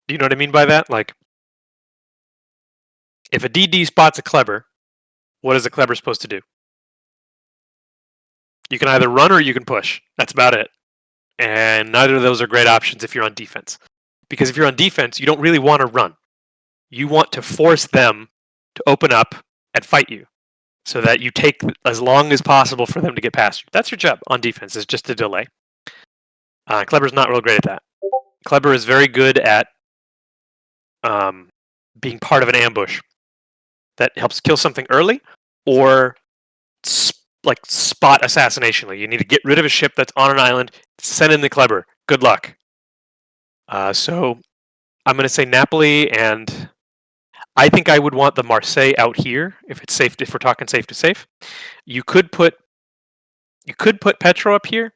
Do you know what I mean by that? Like, if a DD spots a Kleber, what is a Kleber supposed to do? You can either run or you can push. That's about it. And neither of those are great options if you're on defense. Because if you're on defense, you don't really want to run. You want to force them to open up and fight you so that you take as long as possible for them to get past you. That's your job on defense, is just to delay. Kleber's not real great at that. Kleber is very good at being part of an ambush that helps kill something early or spot assassination. Like you need to get rid of a ship that's on an island, send in the Kleber. Good luck. So I'm going to say Napoli, and I think I would want the Marseille out here if it's safe. If we're talking safe to safe, you could put Petro up here.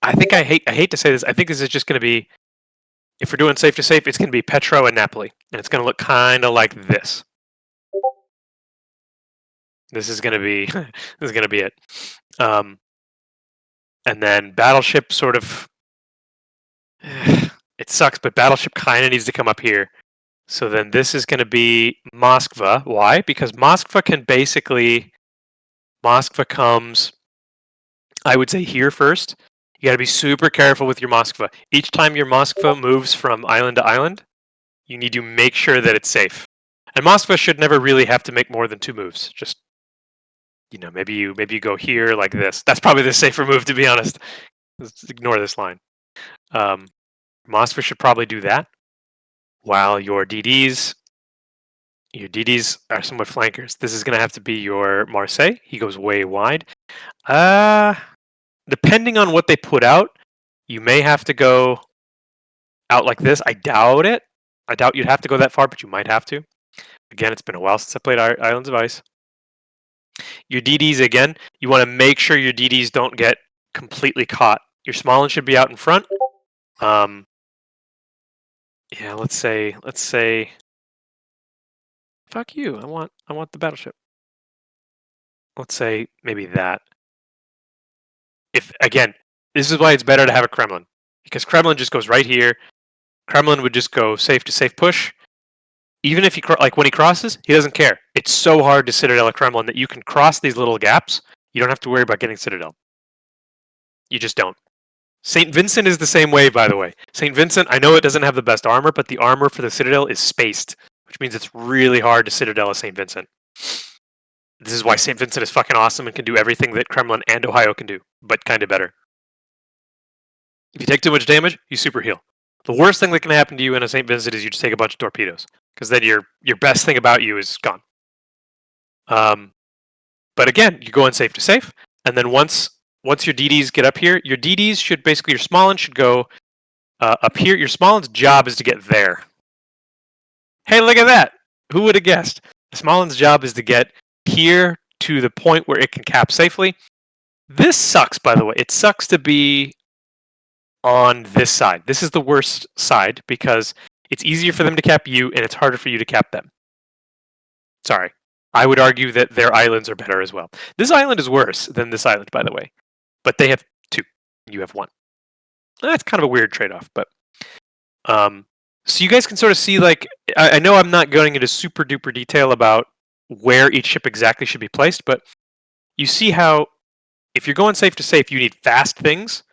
I think I hate to say this. I think this is just going to be, if we're doing safe to safe, it's going to be Petro and Napoli, and it's going to look kind of like this. This is going to be it. And then Battleship sort of, it sucks, but Battleship kind of needs to come up here. So then this is going to be Moskva. Why? Because Moskva comes, I would say, here first. You got to be super careful with your Moskva. Each time your Moskva moves from island to island, you need to make sure that it's safe. And Moskva should never really have to make more than 2 moves. Just, maybe you go here like this. That's probably the safer move, to be honest. Let's ignore this line. Moskva should probably do that, while your DDs are somewhat flankers. This is going to have to be your Marseille. He goes way wide. Depending on what they put out, you may have to go out like this. I doubt it. I doubt you'd have to go that far, but you might have to. Again, it's been a while since I played Islands of Ice. Your DDs, again, you want to make sure your DDs don't get completely caught. Your Smollin should be out in front. Yeah, let's say, fuck you. I want the battleship. Let's say maybe that. If again, this is why it's better to have a Kremlin, because Kremlin just goes right here. Kremlin would just go safe to safe push. Even if when he crosses, he doesn't care. It's so hard to Citadel a Kremlin that you can cross these little gaps. You don't have to worry about getting Citadel. You just don't. St. Vincent is the same way, by the way. St. Vincent, I know it doesn't have the best armor, but the armor for the Citadel is spaced, which means it's really hard to Citadel a St. Vincent. This is why St. Vincent is fucking awesome and can do everything that Kremlin and Ohio can do, but kind of better. If you take too much damage, you super heal. The worst thing that can happen to you in a St. Vincent is you just take a bunch of torpedoes, because then your best thing about you is gone. But again, you're going safe to safe, and then once your DDs get up here, your DDs should basically, your Smollin should go up here. Your Smollin's job is to get there. Hey, look at that! Who would have guessed? Smollin's job is to get here to the point where it can cap safely. This sucks, by the way. It sucks to be on this side. This is the worst side because it's easier for them to cap you and it's harder for you to cap them. Sorry. I would argue that their islands are better as well. This island is worse than this island, by the way, but they have 2. You have 1. That's kind of a weird trade-off, but so you guys can sort of see, like, I know I'm not going into super duper detail about where each ship exactly should be placed, but you see how if you're going safe to safe, you need fast things.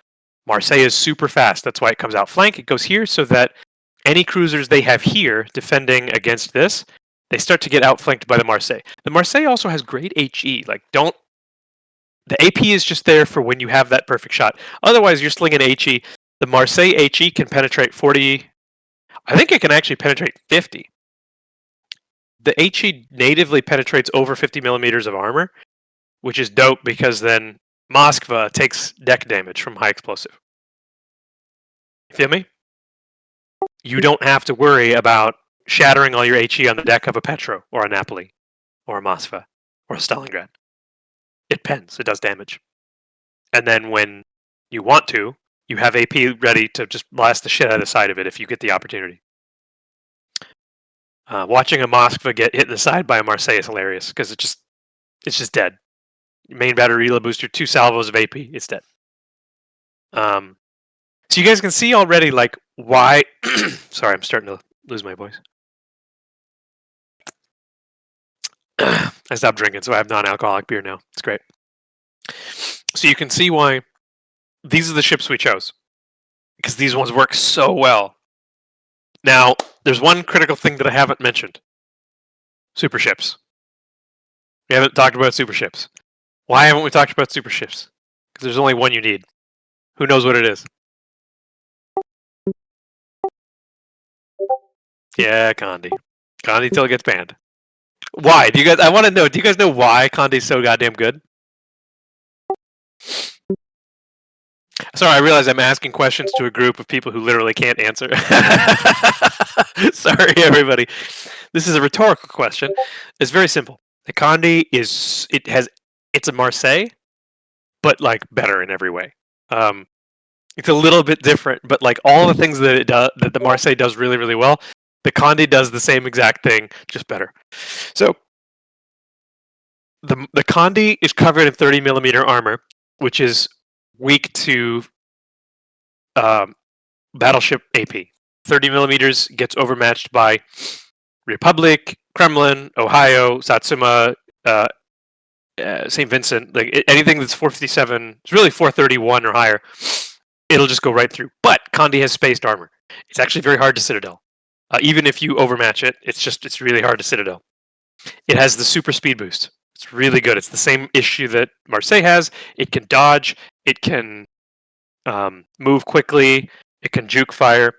Marseille is super fast. That's why it comes out flank. It goes here so that any cruisers they have here defending against this, they start to get outflanked by the Marseille. The Marseille also has great HE. Like, don't. The AP is just there for when you have that perfect shot. Otherwise, you're slinging HE. The Marseille HE can penetrate 40. I think it can actually penetrate 50. The HE natively penetrates over 50 millimeters of armor, which is dope because then Moskva takes deck damage from high explosive. You feel me? You don't have to worry about shattering all your HE on the deck of a Petro or a Napoli or a Moskva or a Stalingrad. It pens. It does damage. And then when you want to, you have AP ready to just blast the shit out of the side of it if you get the opportunity. Watching a Moskva get hit in the side by a Marseille is hilarious because it's just dead. Main battery reload booster, 2 salvos of AP, it's dead. So you guys can see already, like, why. Sorry, I'm starting to lose my voice. I stopped drinking, so I have non-alcoholic beer now. It's great. So you can see why these are the ships we chose, because these ones work so well. Now, there's one critical thing that I haven't mentioned. Super ships. We haven't talked about super ships. Why haven't we talked about super ships? Because there's only one you need. Who knows what it is? Yeah, Condi. Condi till it gets banned. Why? Do you guys? I want to know. Do you guys know why Condi's so goddamn good? Sorry, I realize I'm asking questions to a group of people who literally can't answer. Sorry, everybody. This is a rhetorical question. It's very simple. The Condi is it's a Marseille, but like better in every way. It's a little bit different, but like all the things that it does, that the Marseille does really, really well, the Condi does the same exact thing, just better. So the Condi is covered in 30 millimeter armor, which is weak to battleship AP. 30 millimeters gets overmatched by Republic, Kremlin, Ohio, Satsuma, St. Vincent. Like anything that's 457, it's really 431 or higher. It'll just go right through. But Condi has spaced armor. It's actually very hard to Citadel. Even if you overmatch it, it's really hard to Citadel. It has the super speed boost. It's really good. It's the same issue that Marseille has. It can dodge. It can move quickly. It can juke fire.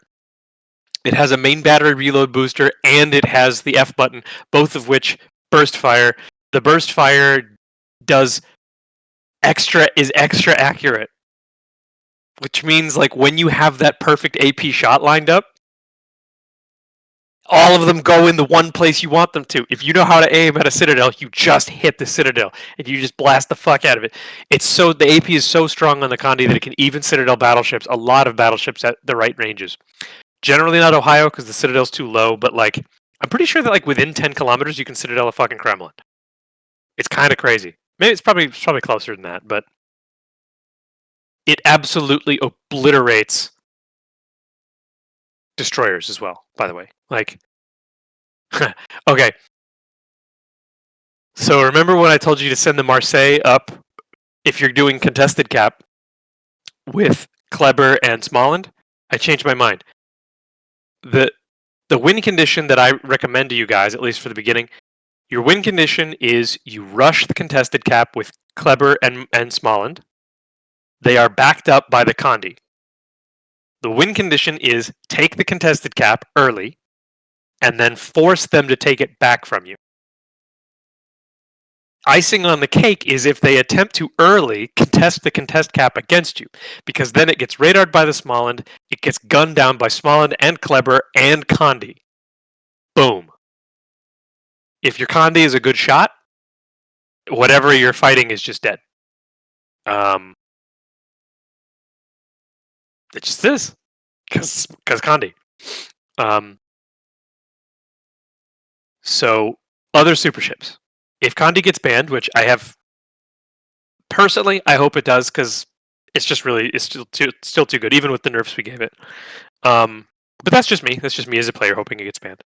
It has a main battery reload booster, and it has the F button, both of which burst fire. The burst fire is extra accurate, which means like when you have that perfect AP shot lined up, all of them go in the one place you want them to. If you know how to aim at a Citadel, you just hit the Citadel and you just blast the fuck out of it. The AP is so strong on the Condi that it can even Citadel battleships, a lot of battleships at the right ranges. Generally not Ohio because the Citadel's too low, but like I'm pretty sure that like within 10 kilometers you can Citadel a fucking Kremlin. It's kind of crazy. Maybe it's probably closer than that, but it absolutely obliterates destroyers as well, by the way. Like, okay. So remember when I told you to send the Marseille up if you're doing contested cap with Kleber and Smoland? I changed my mind. The win condition that I recommend to you guys, at least for the beginning, your win condition is you rush the contested cap with Kleber and Smoland. They are backed up by the Condi. The win condition is take the contested cap early and then force them to take it back from you. Icing on the cake is if they attempt to early contest the contest cap against you, because then it gets radared by the Smoland, it gets gunned down by Smoland and Kleber and Condi. Boom. If your Condi is a good shot, whatever you're fighting is just dead. It just is. Because Condi. So, other super ships. if Condi gets banned, which I have personally, I hope it does because it's still too good, even with the nerfs we gave it. But that's just me. That's just me as a player hoping it gets banned.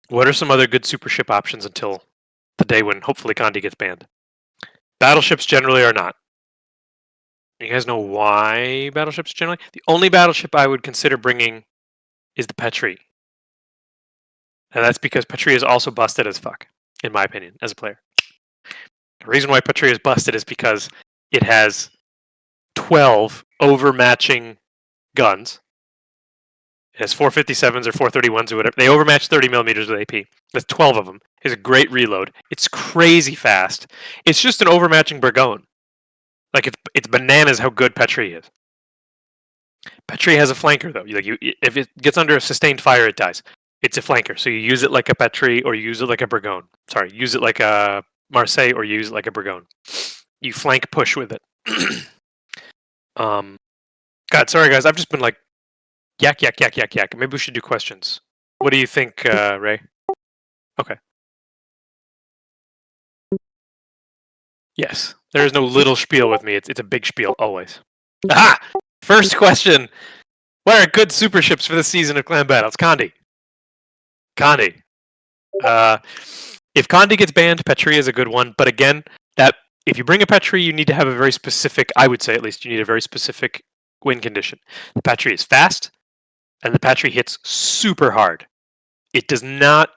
What are some other good super ship options until the day when hopefully Condi gets banned? Battleships generally are not. You guys know why battleships generally? The only battleship I would consider bringing is the Petrie. And that's because Petrie is also busted as fuck, in my opinion, as a player. The reason why Petrie is busted is because it has 12 overmatching guns. It has 457s or 431s or whatever. They overmatch 30 millimeters with AP. That's 12 of them. It has a great reload. It's crazy fast. It's just an overmatching Burgoyne. Like it's bananas how good Petrie is. Petrie has a flanker though. If it gets under a sustained fire, it dies. It's a flanker, so you use it like a Petrie or you use it like a Burgoyne. Sorry, use it like a Marseille or use it like a Burgoyne. You flank push with it. God, sorry guys, I've just been like yak. Maybe we should do questions. What do you think, Ray? Okay. Yes, there is no little spiel with me. It's a big spiel always. Aha! First question. What are good super ships for this season of Clan Battles? Condi. If Condi gets banned, Petrie is a good one. But again, that if you bring a Petrie, you need to have a very specific, I would say at least, you need a very specific win condition. The Petrie is fast, and the Petrie hits super hard. It does not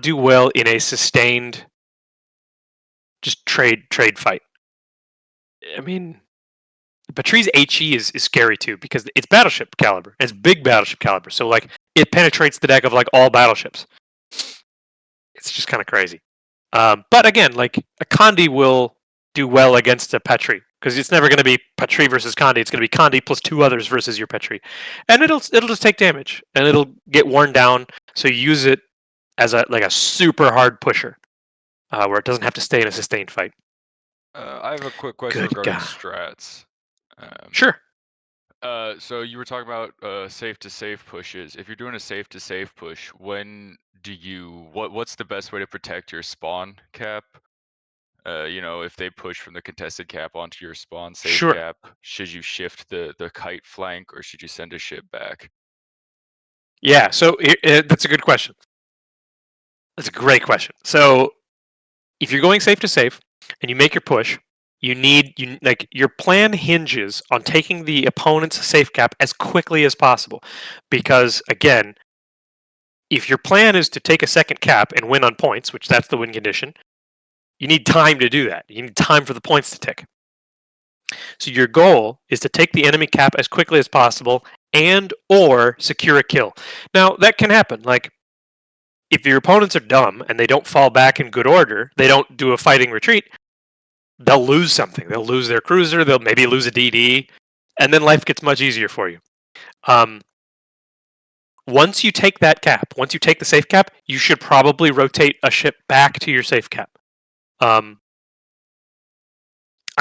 do well in a sustained just trade fight. I mean, Patrie's HE is scary too because it's battleship caliber. It's big battleship caliber. So like it penetrates the deck of like all battleships. It's just kind of crazy. But again, like a Condi will do well against a Petrie because it's never going to be Petrie versus Condi. It's going to be Condi plus two others versus your Petrie, and it'll just take damage and it'll get worn down. So you use it as a super hard pusher where it doesn't have to stay in a sustained fight. I have a quick question Good regarding God. strats. Sure. So you were talking about safe to safe pushes. If you're doing a safe to safe push, when do you what's the best way to protect your spawn cap? If they push from the contested cap onto your spawn safe Sure. cap, should you shift the kite flank or should you send a ship back? Yeah, so that's a good question. That's a great question. So if you're going safe to safe and you make your push, your plan hinges on taking the opponent's safe cap as quickly as possible. Because again, if your plan is to take a second cap and win on points, which that's the win condition, you need time to do that. You need time for the points to tick. So your goal is to take the enemy cap as quickly as possible and or secure a kill. Now that can happen. Like if your opponents are dumb and they don't fall back in good order, they don't do a fighting retreat, they'll lose something. They'll lose their cruiser, they'll maybe lose a DD, and then life gets much easier for you. Once you take that cap, once you take the safe cap, you should probably rotate a ship back to your safe cap. I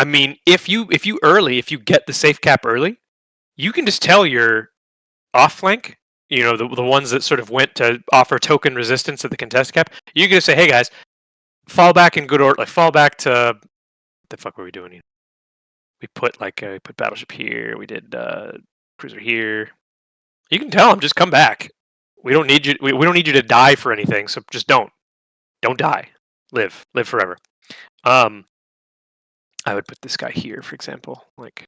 mean, if you get the safe cap early, you can just tell your off flank, the ones that sort of went to offer token resistance at the contest cap. You can just say, "Hey guys, fall back in good order. Like fall back to what the fuck were we doing? We put put battleship here. We did cruiser here. You can tell them just come back. We don't need you. We don't need you to die for anything. So just don't die. Live forever." I would put this guy here, for example. Like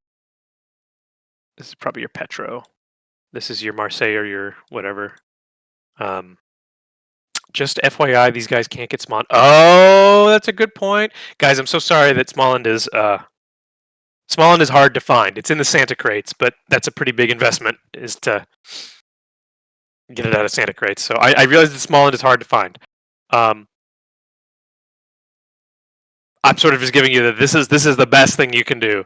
this is probably your Petro. This is your Marseille or your whatever. Just FYI, these guys can't get Smolland. Oh, that's a good point, guys. I'm so sorry that Smolland is hard to find. It's in the Santa crates, but that's a pretty big investment is to get it out of Santa crates. So I realize that Smolland is hard to find. I'm sort of just giving you that this is the best thing you can do.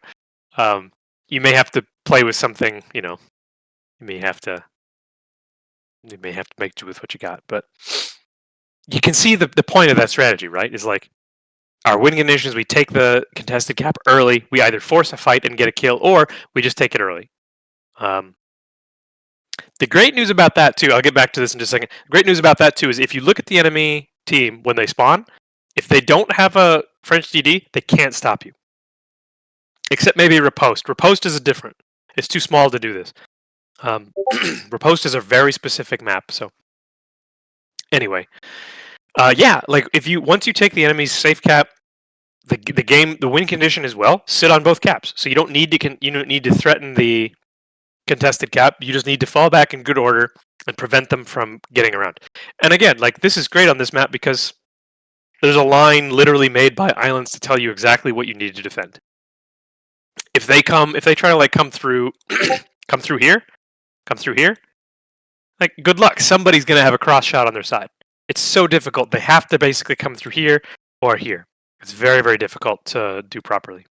You may have to play with something. You may have to make do with what you got, but you can see the point of that strategy, right? Is like our win conditions, we take the contested cap early, we either force a fight and get a kill, or we just take it early. The great news about that too, I'll get back to this in just a second. The great news about that too is if you look at the enemy team when they spawn, if they don't have a French DD, they can't stop you. Except maybe Riposte. Riposte is a different. It's too small to do this. Riposte is a very specific map. So anyway, yeah, like once you take the enemy's safe cap, the win condition is sit on both caps. So you don't need to threaten the contested cap. You just need to fall back in good order and prevent them from getting around. And again, like this is great on this map because there's a line literally made by islands to tell you exactly what you need to defend. If they try to like come through here, like good luck. Somebody's gonna have a cross shot on their side. It's so difficult. They have to basically come through here or here. It's very, very difficult to do properly.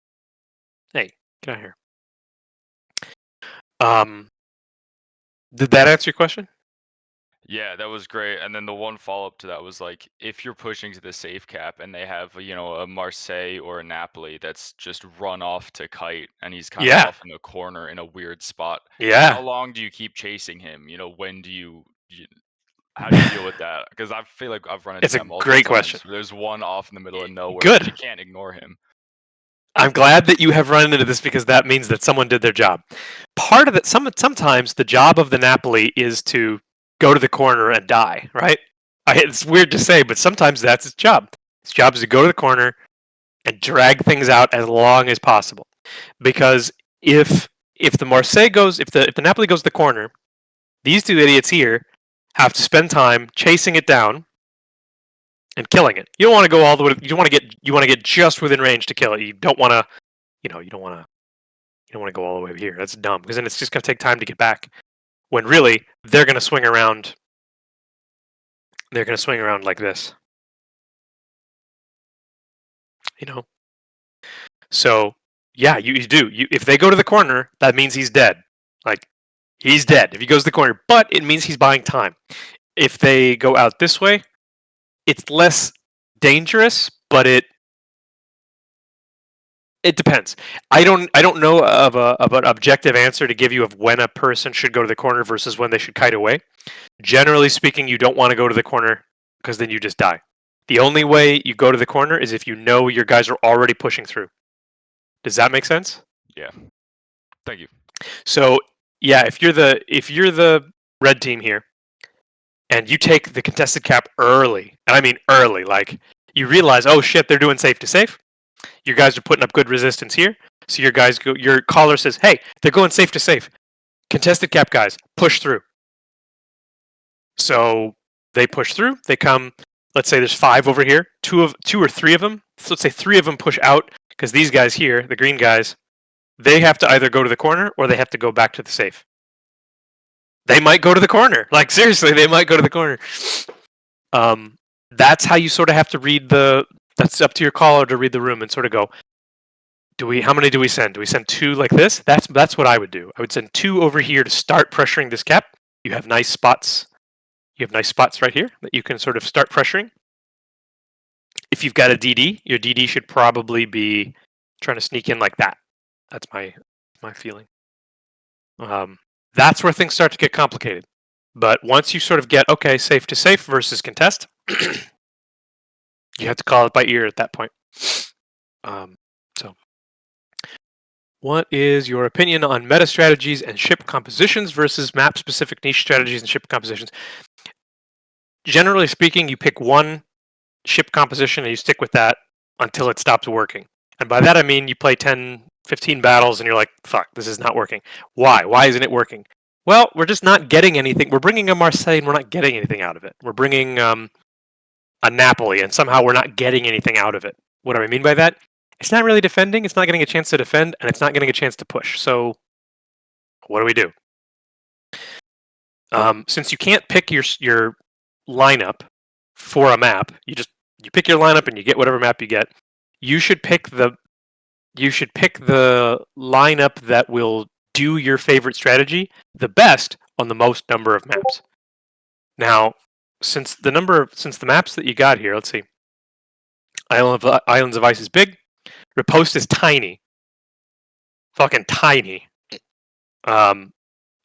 Hey, get out of here. Did that answer your question? Yeah, that was great. And then the one follow-up to that was like, if you're pushing to the safe cap and they have, a Marseille or a Napoli that's just run off to kite and he's kind of Yeah. off in the corner in a weird spot. Yeah. How long do you keep chasing him? When do how do you deal with that? Because I feel like I've run into It's a that multiple great times. question. There's one off in the middle of nowhere, Good. but you can't ignore him. I'm glad that you have run into this because that means that someone did their job. Part of it, sometimes the job of the Napoli is to go to the corner and die, right? It's weird to say, but sometimes that's its job. Its job is to go to the corner and drag things out as long as possible. Because if the Marseille goes, if the Napoli goes to the corner, these two idiots here have to spend time chasing it down and killing it. You don't want to go all the way. You want to get just within range to kill it. You don't want to, you don't want to go all the way over here. That's dumb because then it's just going to take time to get back. When really they're going to swing around. They're going to swing around like this. So yeah, you do. If they go to the corner, that means he's dead. Like he's dead if he goes to the corner. But it means he's buying time. If they go out this way, it's less dangerous, but it depends. I don't know of an objective answer to give you of when a person should go to the corner versus when they should kite away. Generally speaking, you don't want to go to the corner because then you just die. The only way you go to the corner is if you know your guys are already pushing through. Does that make sense? Yeah. Thank you. So yeah, if you're the red team here, and you take the contested cap early, and I mean early, like you realize, oh shit, they're doing safe to safe. Your guys are putting up good resistance here. So your caller says, hey, they're going safe to safe. Contested cap guys, push through. So they push through. They come, let's say there's 5 over here. Two or three of them. So let's say 3 of them push out because these guys here, the green guys, they have to either go to the corner or they have to go back to the safe. They might go to the corner. Like seriously, they might go to the corner. That's how you sort of have to read that's up to your caller to read the room and sort of go, how many do we send? Do we send 2 like this? That's what I would do. I would send 2 over here to start pressuring this cap. You have nice spots. You have nice spots right here that you can sort of start pressuring. If you've got a DD, your DD should probably be trying to sneak in like that. That's my feeling. That's where things start to get complicated. But once you sort of get, okay, safe to safe versus contest, you have to call it by ear at that point. So, what is your opinion on meta strategies and ship compositions versus map-specific niche strategies and ship compositions? Generally speaking, you pick one ship composition and you stick with that until it stops working. And by that I mean you play 10, 15 battles and you're like, fuck, this is not working. Why? Why isn't it working? Well, we're just not getting anything. We're bringing a Marseille and we're not getting anything out of it. We're bringing a Napoli and somehow we're not getting anything out of it. What do I mean by that? It's not really defending, it's not getting a chance to defend, and it's not getting a chance to push. So what do we do? Since you can't pick your lineup for a map, you pick your lineup and you get whatever map you get. You should pick the lineup that will do your favorite strategy the best on the most number of maps. Now, since the maps that you got here, let's see. Islands of Ice is big. Riposte is tiny. Fucking tiny.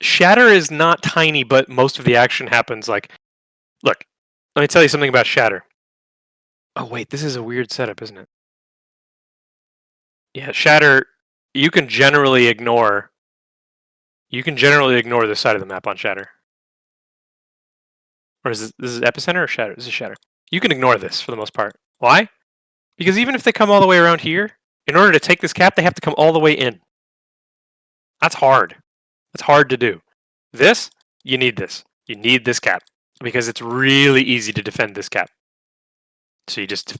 Shatter is not tiny, but most of the action happens like... Look, let me tell you something about Shatter. Oh, wait, this is a weird setup, isn't it? Yeah, Shatter, you can generally ignore... You can generally ignore this side of the map on Shatter. Or is this is Epicenter or Shatter? This is Shatter. You can ignore this for the most part. Why? Because even if they come all the way around here, in order to take this cap, they have to come all the way in. That's hard. That's hard to do. This, you need this. You need this cap. Because it's really easy to defend this cap. So you just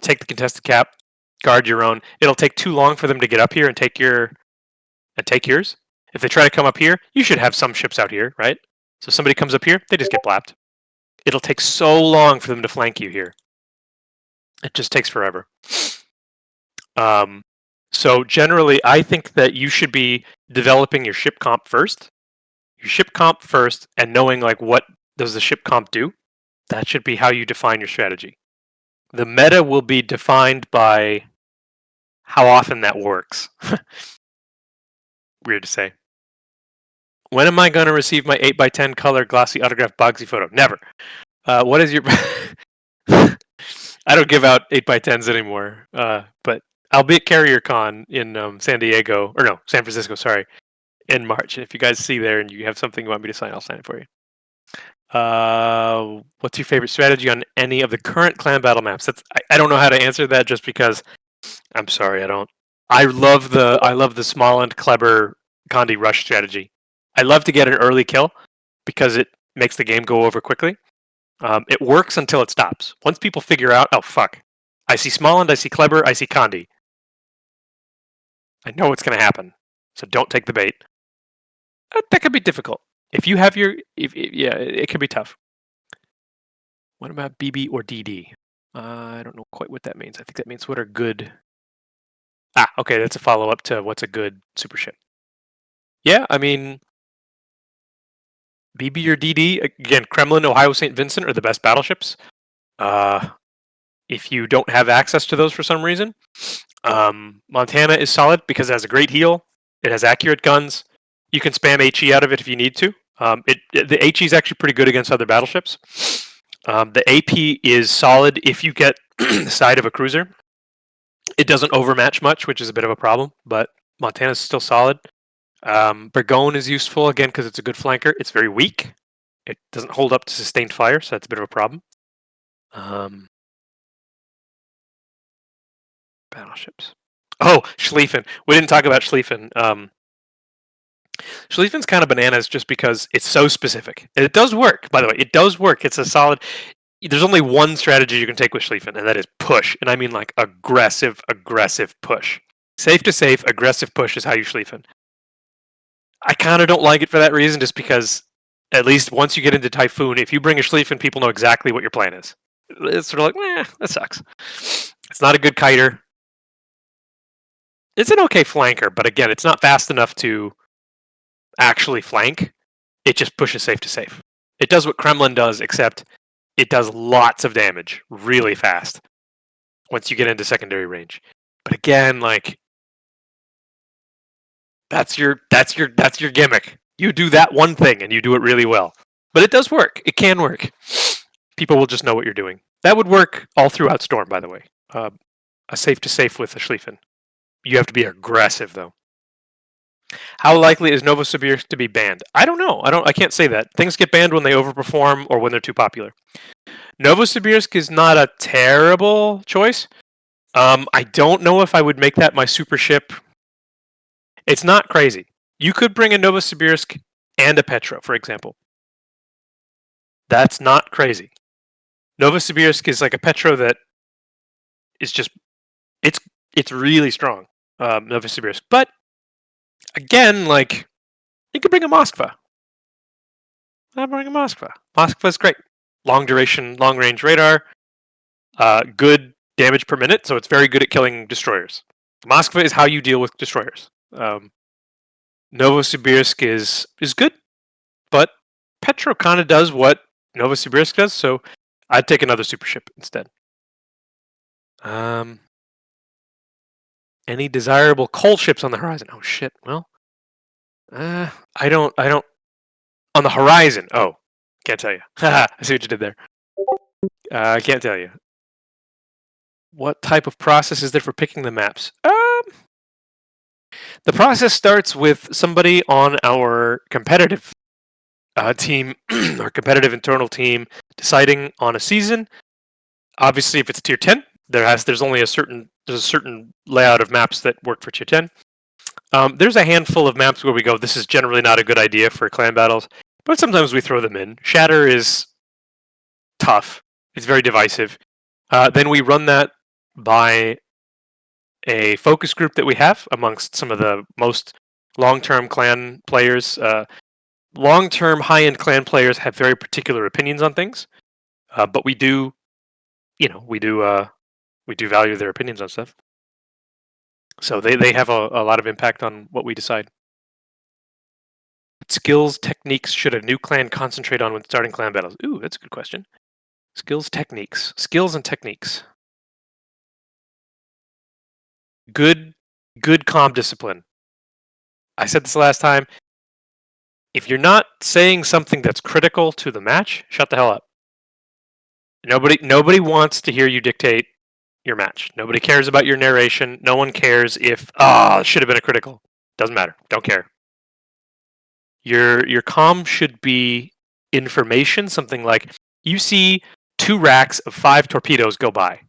take the contested cap, guard your own. It'll take too long for them to get up here and take yours. If they try to come up here, you should have some ships out here, right? So somebody comes up here, they just get blapped. It'll take so long for them to flank you here. It just takes forever. So generally, I think that you should be developing your ship comp first. Your ship comp first, and knowing like what does the ship comp do. That should be how you define your strategy. The meta will be defined by how often that works. Weird to say. When am I going to receive my 8x10 color glossy autographed Boggzy photo? Never. What is your... I don't give out 8x10s anymore, but I'll be at CarrierCon in San Diego, or no, San Francisco, sorry, in March. And if you guys see there and you have something you want me to sign, I'll sign it for you. What's your favorite strategy on any of the current clan battle maps? I don't know how to answer that just because I'm sorry, I don't. I love the Smollend Kleber Condi rush strategy. I love to get an early kill because it makes the game go over quickly. It works until it stops. Once people figure out, oh fuck, I see Smollend, I see Kleber, I see Condi. I know what's going to happen, so don't take the bait. That could be difficult. If you have your, yeah, it could be tough. What about BB or DD? I don't know quite what that means. I think that means what are good. Ah, okay, that's a follow up to what's a good super ship. Yeah, I mean, BB or DD again. Kremlin, Ohio, St. Vincent are the best battleships. If you don't have access to those for some reason, Montana is solid because it has a great heal. It has accurate guns. You can spam HE out of it if you need to. The HE is actually pretty good against other battleships. The AP is solid if you get the side of a cruiser. It doesn't overmatch much, which is a bit of a problem, but Montana's still solid. Burgoyne is useful, again, because it's a good flanker. It's very weak. It doesn't hold up to sustained fire, so that's a bit of a problem. Battleships. Oh, Schlieffen. We didn't talk about Schlieffen. Schlieffen's kind of bananas just because it's so specific. And it does work, by the way. It does work. It's a solid... There's only one strategy you can take with Schlieffen, and that is push. And I mean like aggressive push. Safe to safe, aggressive push is how you Schlieffen. I kind of don't like it for that reason, just because at least once you get into Typhoon, if you bring a Schlieffen, people know exactly what your plan is. It's sort of like, that sucks. It's not a good kiter. It's an okay flanker, but again, it's not fast enough to actually flank. It just pushes safe to safe. It does what Kremlin does, except it does lots of damage really fast once you get into secondary range. But again, like that's your gimmick. You do that one thing and you do it really well. But it does work. It can work. People will just know what you're doing. That would work all throughout Storm, by the way. A safe to safe with a Schlieffen. You have to be aggressive though. How likely is Novosibirsk to be banned? I don't know. I can't say that. Things get banned when they overperform or when they're too popular. Novosibirsk is not a terrible choice. I don't know if I would make that my super ship. It's not crazy. You could bring a Novosibirsk and a Petra, for example. That's not crazy. Novosibirsk is like a Petra that is just it's really strong. Novosibirsk, but again, like you could bring a Moskva. I'll bring a Moskva. Moskva's great. Long duration, long range radar. Good damage per minute, so it's very good at killing destroyers. Moskva is how you deal with destroyers. Novosibirsk is good, but Petro kind of does what Novosibirsk does, so I'd take another super ship instead. Any desirable coal ships on the horizon? Oh shit. Well, I don't. On the horizon. Oh, can't tell you. I see what you did there. I can't tell you. What type of process is there for picking the maps? The process starts with somebody on our competitive team, our competitive internal team, deciding on a season. Obviously, if it's tier 10, there's only a certain layout of maps that work for tier 10. There's a handful of maps where we go, this is generally not a good idea for clan battles, but sometimes we throw them in. Shatter is tough. It's very divisive. Then we run that by a focus group that we have amongst some of the most long-term clan players. Long-term high-end clan players have very particular opinions on things, but we do value their opinions on stuff. So they have a lot of impact on what we decide. What skills, techniques should a new clan concentrate on when starting clan battles? Ooh, that's a good question. Skills, techniques. Skills and techniques. Good comm discipline. I said this last time. If you're not saying something that's critical to the match, shut the hell up. Nobody wants to hear you dictate your match. Nobody cares about your narration. No one cares if it should have been a critical. Doesn't matter. Don't care. Your comm should be information, something like you see 2 racks of 5 torpedoes go by.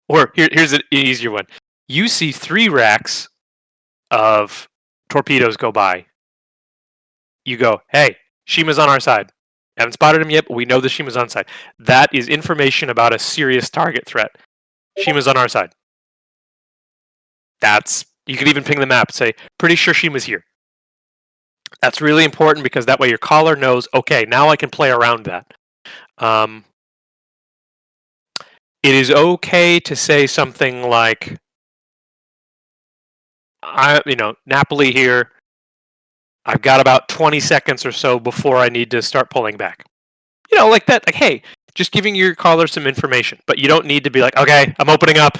Or here's an easier one. You see 3 racks of torpedoes go by. You go, hey, Shima's on our side. Haven't spotted him yet, but we know the Shima's on side. That is information about a serious target threat. Shima's on our side. You could even ping the map, say, pretty sure Shima's here. That's really important because that way your caller knows, okay, now I can play around that. It is okay to say something like, Napoli here. I've got about 20 seconds or so before I need to start pulling back. Like that. Like, hey, just giving your caller some information. But you don't need to be like, okay, I'm opening up.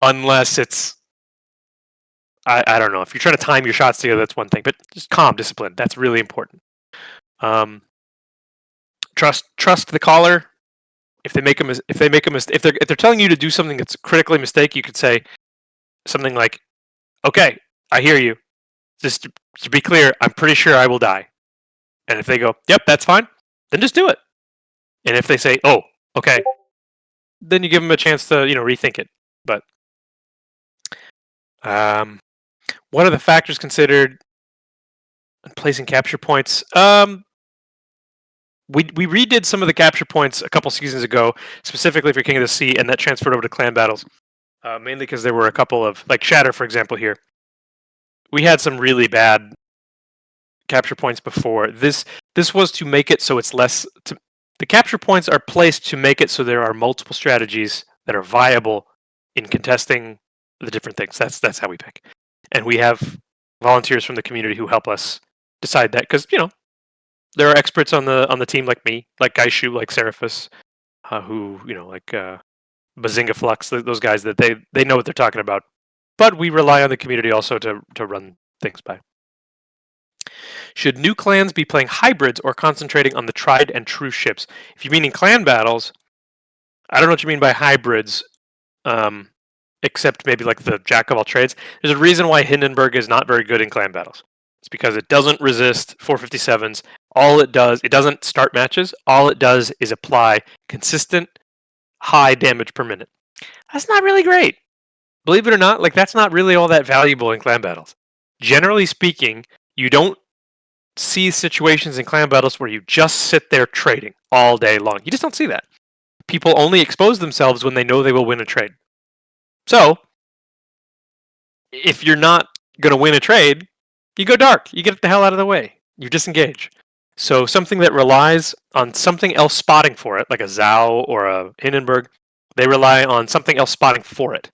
Unless it's, I don't know. If you're trying to time your shots together, that's one thing. But just calm, discipline. That's really important. Trust the caller. If they're telling you to do something that's critically a mistake, you could say something like, okay, I hear you. Just to be clear, I'm pretty sure I will die. And if they go, yep, that's fine, then just do it. And if they say, oh, okay, then you give them a chance to, rethink it. But what are the factors considered in placing capture points? We redid some of the capture points a couple seasons ago, specifically for King of the Sea, and that transferred over to clan battles. Mainly because there were a couple of, like Shatter, for example, here. We had some really bad capture points before. This was to make it so it's less. The capture points are placed to make it so there are multiple strategies that are viable in contesting the different things. That's how we pick, and we have volunteers from the community who help us decide that because there are experts on the team like me, like Gaishu, like Seraphis, who like Bazinga Flux, those guys that they know what they're talking about. But we rely on the community also to run things by. Should new clans be playing hybrids or concentrating on the tried and true ships? If you mean in clan battles, I don't know what you mean by hybrids, except maybe like the jack of all trades. There's a reason why Hindenburg is not very good in clan battles. It's because it doesn't resist 457s. All it does, it doesn't start matches. All it does is apply consistent high damage per minute. That's not really great. Believe it or not, like that's not really all that valuable in clan battles. Generally speaking, you don't see situations in clan battles where you just sit there trading all day long. You just don't see that. People only expose themselves when they know they will win a trade. So, if you're not going to win a trade, you go dark. You get the hell out of the way. You disengage. So something that relies on something else spotting for it, like a Zhao or a Hindenburg, they rely on something else spotting for it.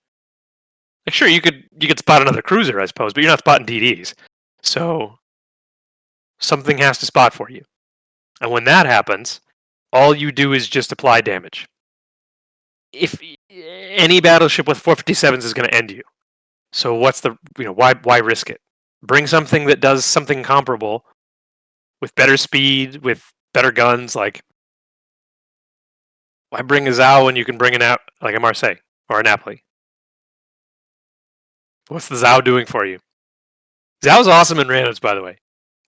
Like sure, you could spot another cruiser, I suppose, but you're not spotting DDs. So something has to spot for you. And when that happens, all you do is just apply damage. If any battleship with 457s is going to end you. So what's the why risk it? Bring something that does something comparable with better speed, with better guns. Like, why bring a Zao when you can bring like a Marseille or a Napoli? What's the Zao doing for you? Zao's awesome in randoms, by the way.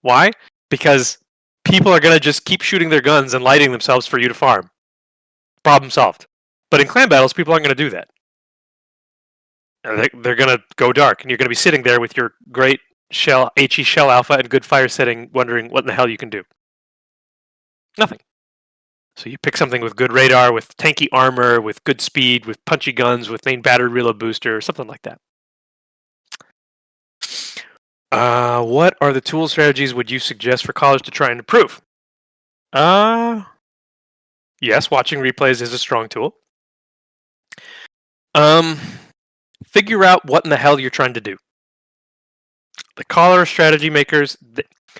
Why? Because people are going to just keep shooting their guns and lighting themselves for you to farm. Problem solved. But in clan battles, people aren't going to do that. They're going to go dark, and you're going to be sitting there with your great HE shell alpha and good fire setting, wondering what in the hell you can do. Nothing. So you pick something with good radar, with tanky armor, with good speed, with punchy guns, with main battery reload booster, or something like that. What are the tool strategies would you suggest for college to try and improve? Yes, watching replays is a strong tool. Figure out what in the hell you're trying to do. The caller strategy makers,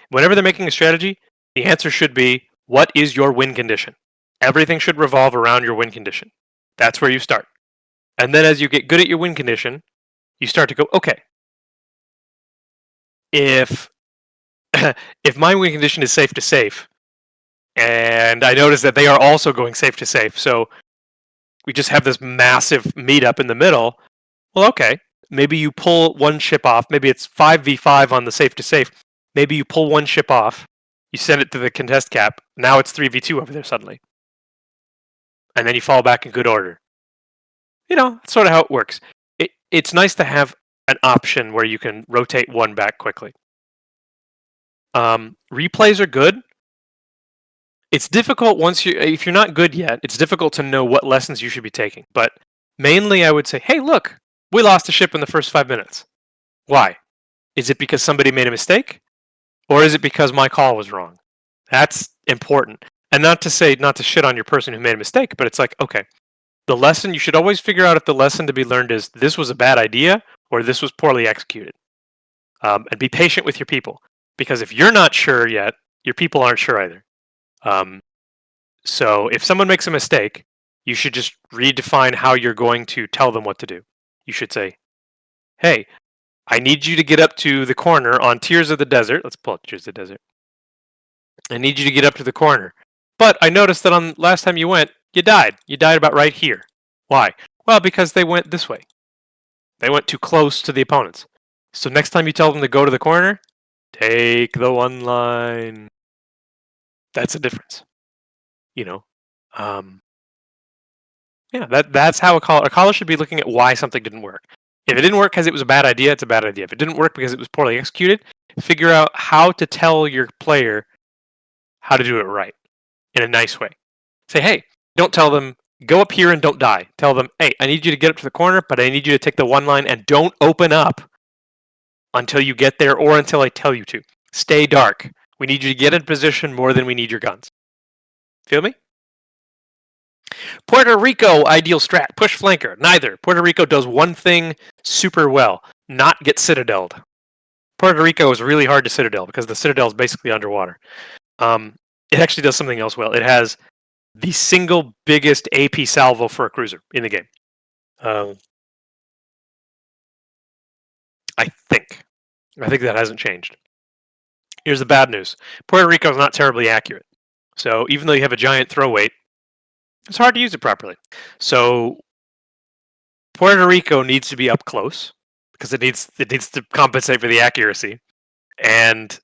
whenever they're making a strategy, the answer should be, what is your win condition? Everything should revolve around your win condition. That's where you start. And then as you get good at your win condition, you start to go, okay, if my win condition is safe to safe, and I notice that they are also going safe to safe, so we just have this massive meetup in the middle, well, okay, maybe you pull one ship off, maybe it's 5v5 on the safe to safe, maybe you pull one ship off, you send it to the contest cap, now it's 3v2 over there suddenly. And then you fall back in good order. You know, that's sort of how it works. It's nice to have an option where you can rotate one back quickly. Replays are good. It's difficult if you're not good yet, it's difficult to know what lessons you should be taking. But mainly I would say, hey, look, we lost a ship in the first 5 minutes. Why? Is it because somebody made a mistake? Or is it because my call was wrong? That's important. And not to shit on your person who made a mistake, but it's like, okay, the lesson, you should always figure out if the lesson to be learned is this was a bad idea or this was poorly executed. And be patient with your people. Because if you're not sure yet, your people aren't sure either. So if someone makes a mistake, you should just redefine how you're going to tell them what to do. You should say, hey, I need you to get up to the corner on Tears of the Desert. Let's pull up Tears of the Desert. I need you to get up to the corner. But I noticed that on last time you went, you died. You died about right here. Why? Well, because they went this way. They went too close to the opponents. So next time you tell them to go to the corner, take the one line. That's a difference. You know, yeah, that's how a caller should be looking at why something didn't work. If it didn't work because it was a bad idea, it's a bad idea. If it didn't work because it was poorly executed, figure out how to tell your player how to do it right in a nice way. Say, hey, don't tell them, go up here and don't die. Tell them, hey, I need you to get up to the corner, but I need you to take the one line and don't open up until you get there or until I tell you to. Stay dark. We need you to get in position more than we need your guns. Feel me? Puerto Rico, ideal strat. Push flanker. Neither. Puerto Rico does one thing super well. Not get citadeled. Puerto Rico is really hard to citadel because the citadel is basically underwater. It actually does something else well. It has the single biggest AP salvo for a cruiser in the game. I think that hasn't changed. Here's the bad news. Puerto Rico is not terribly accurate. So even though you have a giant throw weight, it's hard to use it properly. So Puerto Rico needs to be up close because it needs to compensate for the accuracy. And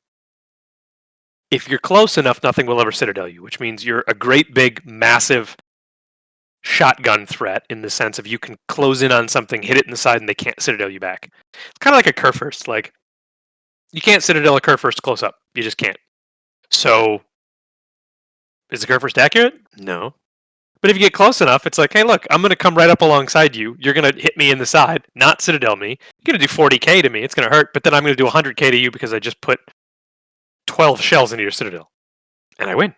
if you're close enough, nothing will ever citadel you, which means you're a great big, massive shotgun threat in the sense of you can close in on something, hit it in the side, and they can't citadel you back. It's kind of like a Kurfürst. Like, you can't citadel a Kurfürst close up. You just can't. So, is the Kurfürst accurate? No. But if you get close enough, it's like, hey, look, I'm going to come right up alongside you. You're going to hit me in the side, not citadel me. You're going to do 40k to me. It's going to hurt, but then I'm going to do 100k to you because I just put 12 shells into your citadel. And I win.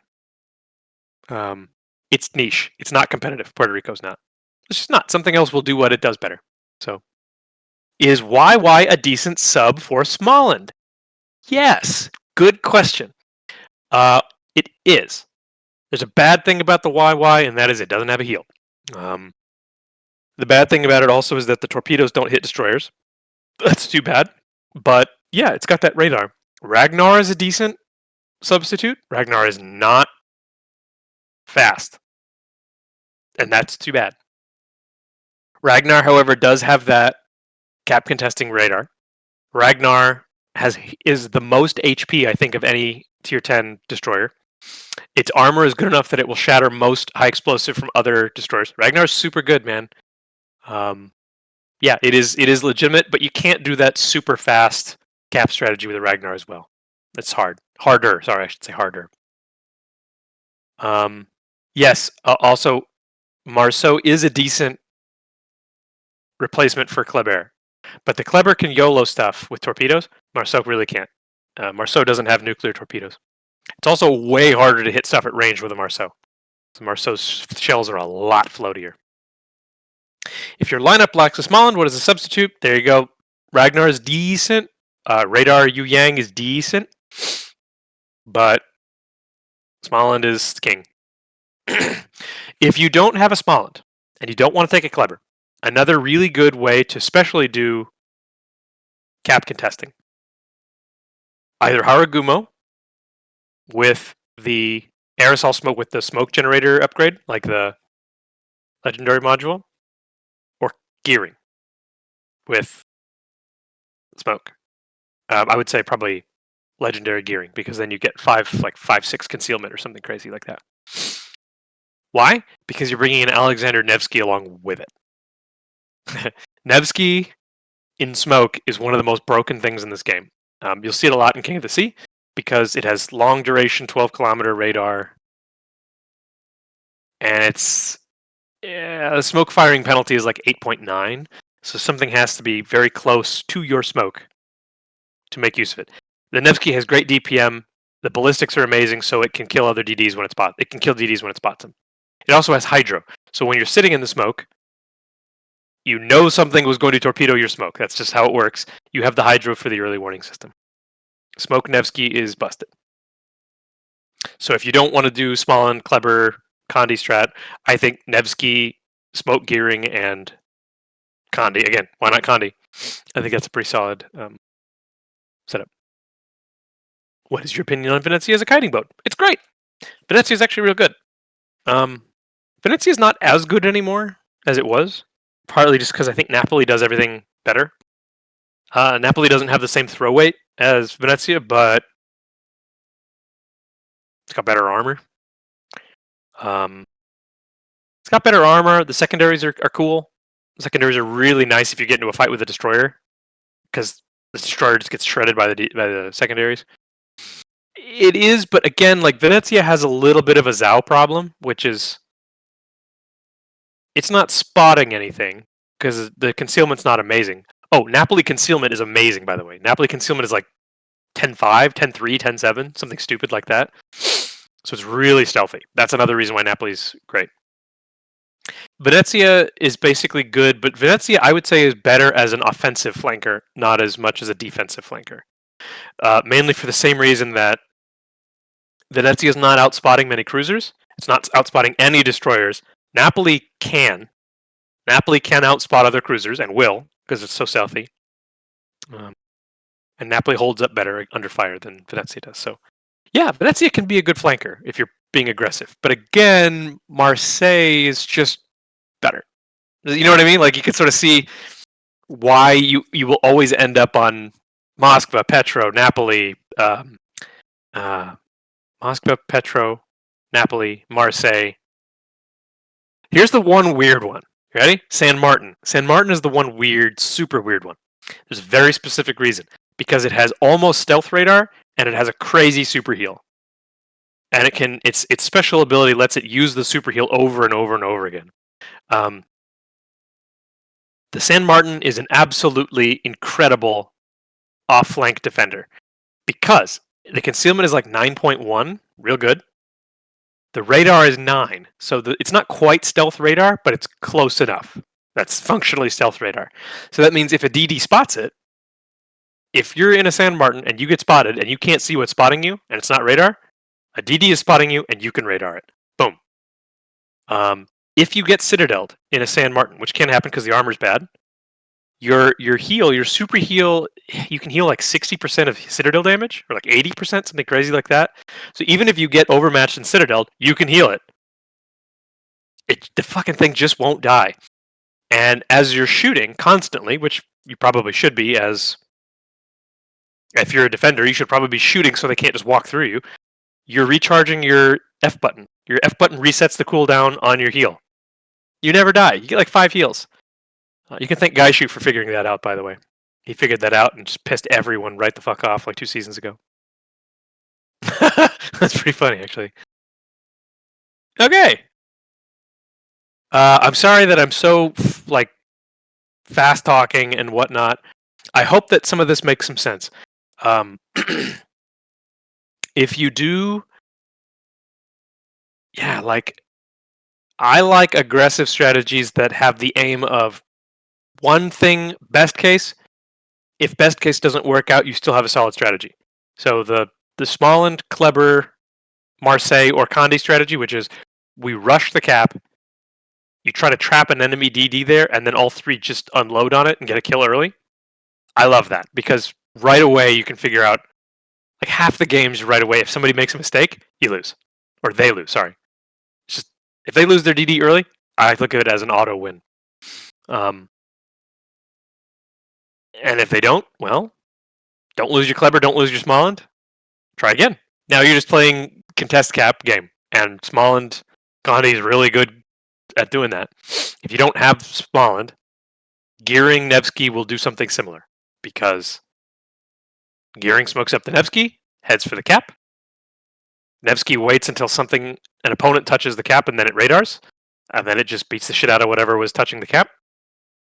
It's niche. It's not competitive. Puerto Rico's not. It's just not. Something else will do what it does better. So, is YY a decent sub for Smallland? Yes. Good question. It is. There's a bad thing about the YY, and that is it doesn't have a heal. The bad thing about it also is that the torpedoes don't hit destroyers. That's too bad. But yeah, it's got that radar. Ragnar is a decent substitute. Ragnar is not fast, and that's too bad. Ragnar, however, does have that cap contesting radar. Ragnar is the most HP, I think, of any tier 10 destroyer. Its armor is good enough that it will shatter most high explosive from other destroyers. Ragnar's super good, man. Yeah, it is legitimate, but you can't do that super fast cap strategy with a Ragnar as well. It's harder. Sorry, I should say harder. Yes. Also, Marceau is a decent replacement for Kleber, but the Kleber can YOLO stuff with torpedoes. Marceau really can't. Marceau doesn't have nuclear torpedoes. It's also way harder to hit stuff at range with a Marceau. So Marceau's shells are a lot floatier. If your lineup lacks a Smoland, what is a substitute? There you go. Ragnar is decent. Radar Yu Yang is decent. But Smoland is king. If you don't have a Smoland and you don't want to take a Kleber, another really good way to especially do cap contesting. Either Haragumo with the aerosol smoke with the smoke generator upgrade, like the legendary module, or gearing with smoke. I would say probably legendary gearing because then you get 5-6 concealment or something crazy like that. Why? Because you're bringing in Alexander Nevsky along with it. Nevsky in smoke is one of the most broken things in this game. You'll see it a lot in King of the Sea because it has long duration 12-kilometer radar, and the smoke firing penalty is like 8.9, so something has to be very close to your smoke to make use of it. The Nevsky has great DPM. The ballistics are amazing, so it can kill other DDs when it spots. It can kill DDs when it spots them. It also has hydro, so when you're sitting in the smoke, you know something was going to torpedo your smoke. That's just how it works. You have the hydro for the early warning system. Smoke Nevsky is busted. So if you don't want to do Smoland, Kleber, Condi strat, I think Nevsky, smoke gearing, and Condi. Again, why not Condi? I think that's a pretty solid setup. What is your opinion on Venezia as a kiting boat? It's great. Venezia is actually real good. Venezia is not as good anymore as it was, partly just because I think Napoli does everything better. Napoli doesn't have the same throw weight as Venezia, but it's got better armor. It's got better armor. The secondaries are cool. The secondaries are really nice if you get into a fight with a destroyer, because the destroyer just gets shredded by the secondaries. It is, but again, like Venezia has a little bit of a Zhao problem, which is it's not spotting anything because the concealment's not amazing. Oh, Napoli concealment is amazing, by the way. Napoli concealment is like 10-5, 10-3, 10-7, something stupid like that. So it's really stealthy. That's another reason why Napoli's great. Venezia is basically good, but Venezia, I would say, is better as an offensive flanker, not as much as a defensive flanker. Mainly for the same reason that Venezia is not outspotting many cruisers. It's not outspotting any destroyers. Napoli can. Napoli can outspot other cruisers, and will, because it's so stealthy. And Napoli holds up better under fire than Venezia does. So, yeah, Venezia can be a good flanker if you're being aggressive. But again, Marseille is just better. You know what I mean? Like, you can sort of see why you will always end up on Moskva, Petro, Napoli, Moskva, Petro, Napoli, Marseille. Here's the one weird one. Ready? San Martin. San Martin is the one weird, super weird one. There's a very specific reason. Because it has almost stealth radar, and it has a crazy super heal. And its special ability lets it use the super heal over and over and over again. The San Martin is an absolutely incredible off-flank defender. Because the concealment is like 9.1, real good. The radar is 9, so it's not quite stealth radar, but it's close enough. That's functionally stealth radar. So that means if a DD spots it, if you're in a San Martin and you get spotted and you can't see what's spotting you, and it's not radar, a DD is spotting you and you can radar it. Boom. If you get citadeled in a San Martin, which can happen because the armor's bad, your heal, your super heal, you can heal like 60% of Citadel damage, or like 80%, something crazy like that. So even if you get overmatched in Citadel, you can heal it. The fucking thing just won't die. And as you're shooting constantly, which you probably should be, as if you're a defender, you should probably be shooting so they can't just walk through you. You're recharging your F button. Your F button resets the cooldown on your heal. You never die. You get like 5 heals. You can thank Gaishu for figuring that out, by the way. He figured that out and just pissed everyone right the fuck off like 2 seasons ago. That's pretty funny, actually. Okay. I'm sorry that I'm so like fast talking and whatnot. I hope that some of this makes some sense. If you do, yeah, like I like aggressive strategies that have the aim of one thing. Best case, if best case doesn't work out, you still have a solid strategy. So the Smalland, Kleber, Marseille, or Conde strategy, which is we rush the cap, you try to trap an enemy DD there, and then all 3 just unload on it and get a kill early. I love that because right away you can figure out like half the games right away. If somebody makes a mistake, you lose, or they lose. Sorry, it's just if they lose their DD early, I look at it as an auto win. And if they don't, well, don't lose your Kleber, don't lose your Smalland. Try again. Now you're just playing contest cap game, and Smalland, Gandhi is really good at doing that. If you don't have Smalland, Gearing Nevsky will do something similar because Gearing smokes up the Nevsky, heads for the cap. Nevsky waits until an opponent touches the cap, and then it radars, and then it just beats the shit out of whatever was touching the cap.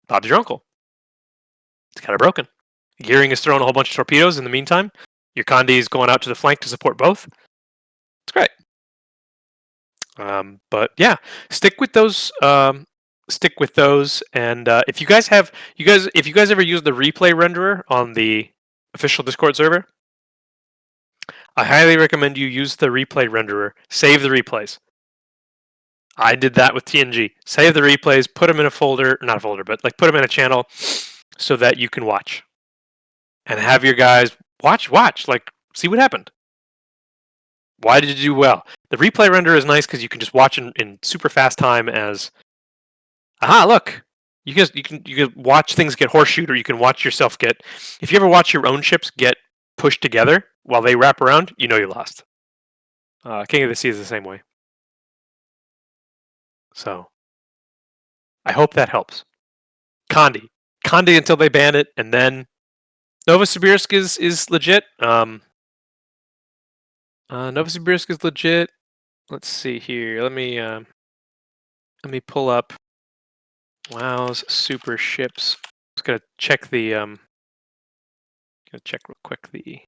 Bob's your uncle. It's kind of broken. Gearing is throwing a whole bunch of torpedoes in the meantime. Your Conde is going out to the flank to support both. It's great. But yeah, stick with those. And if you guys ever use the replay renderer on the official Discord server, I highly recommend you use the replay renderer. Save the replays. I did that with TNG. Save the replays, put them in a folder, not a folder, but like put them in a channel so that you can watch. And have your guys watch, like see what happened. Why did you do well? The replay renderer is nice because you can just watch in super fast time as, aha, look. You can watch things get horseshoed, or you can watch yourself get, if you ever watch your own ships get pushed together while they wrap around, you know you lost. King of the Sea is the same way. So, I hope that helps. Conde until they ban it, and then Novosibirsk is legit. Novosibirsk is legit. Let's see here. Let me pull up WoW's super ships. Just gonna check the gonna check real quick the.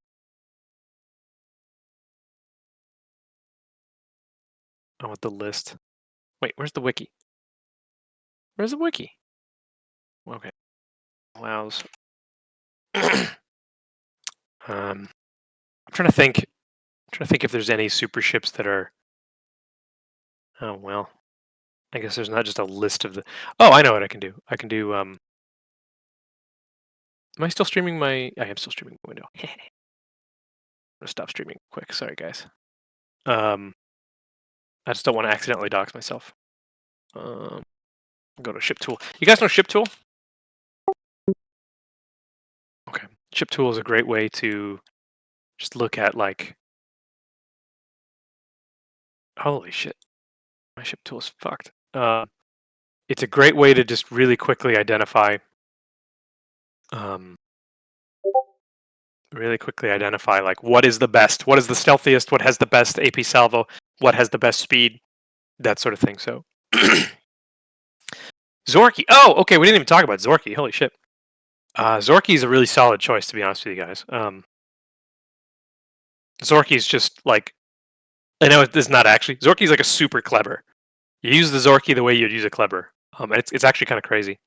I want the list. Wait, where's the wiki? Where's the wiki? Okay. WoW's. I'm trying to think. If there's any super ships that are. Oh well. I guess there's not just a list of the. Oh, I know what I can do. I can do. Am I still streaming my? I am still streaming the window. I'm gonna stop streaming quick. Sorry, guys. I just don't want to accidentally dox myself. Go to ship tool. You guys know ship tool? Okay. Ship tool is a great way to just look at like. Holy shit. My ship tool is fucked. It's a great way to just really quickly identify. Like what is the best, what is the stealthiest, what has the best AP salvo, what has the best speed, that sort of thing. So Zorky. Oh, okay, we didn't even talk about Zorky. Holy shit. Zorky is a really solid choice, to be honest with you guys. Zorky is just like, I know it's not actually. Zorky is like a super Kleber. You use the Zorky the way you'd use a Kleber. And it's actually kind of crazy.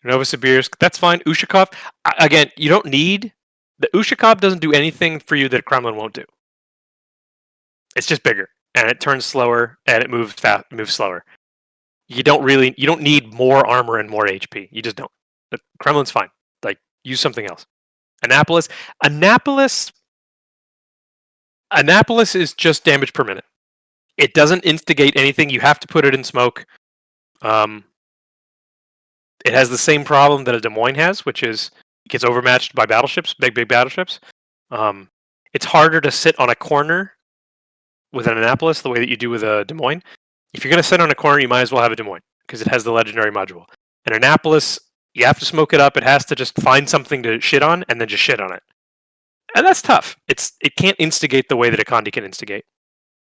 Novosibirsk, that's fine. Ushakov, again, you don't need. The Ushakov doesn't do anything for you that Kremlin won't do. It's just bigger, and it turns slower, and it moves slower. You don't need more armor and more HP. You just don't. Kremlin's fine. Like, use something else. Annapolis. Annapolis. Annapolis is just damage per minute. It doesn't instigate anything. You have to put it in smoke. It has the same problem that a Des Moines has, which is it gets overmatched by battleships, big battleships. It's harder to sit on a corner with an Annapolis the way that you do with a Des Moines. If you're going to sit on a corner, you might as well have a Des Moines because it has the legendary module. An Annapolis, you have to smoke it up. It has to just find something to shit on and then just shit on it. And that's tough. It can't instigate the way that a Condi can instigate.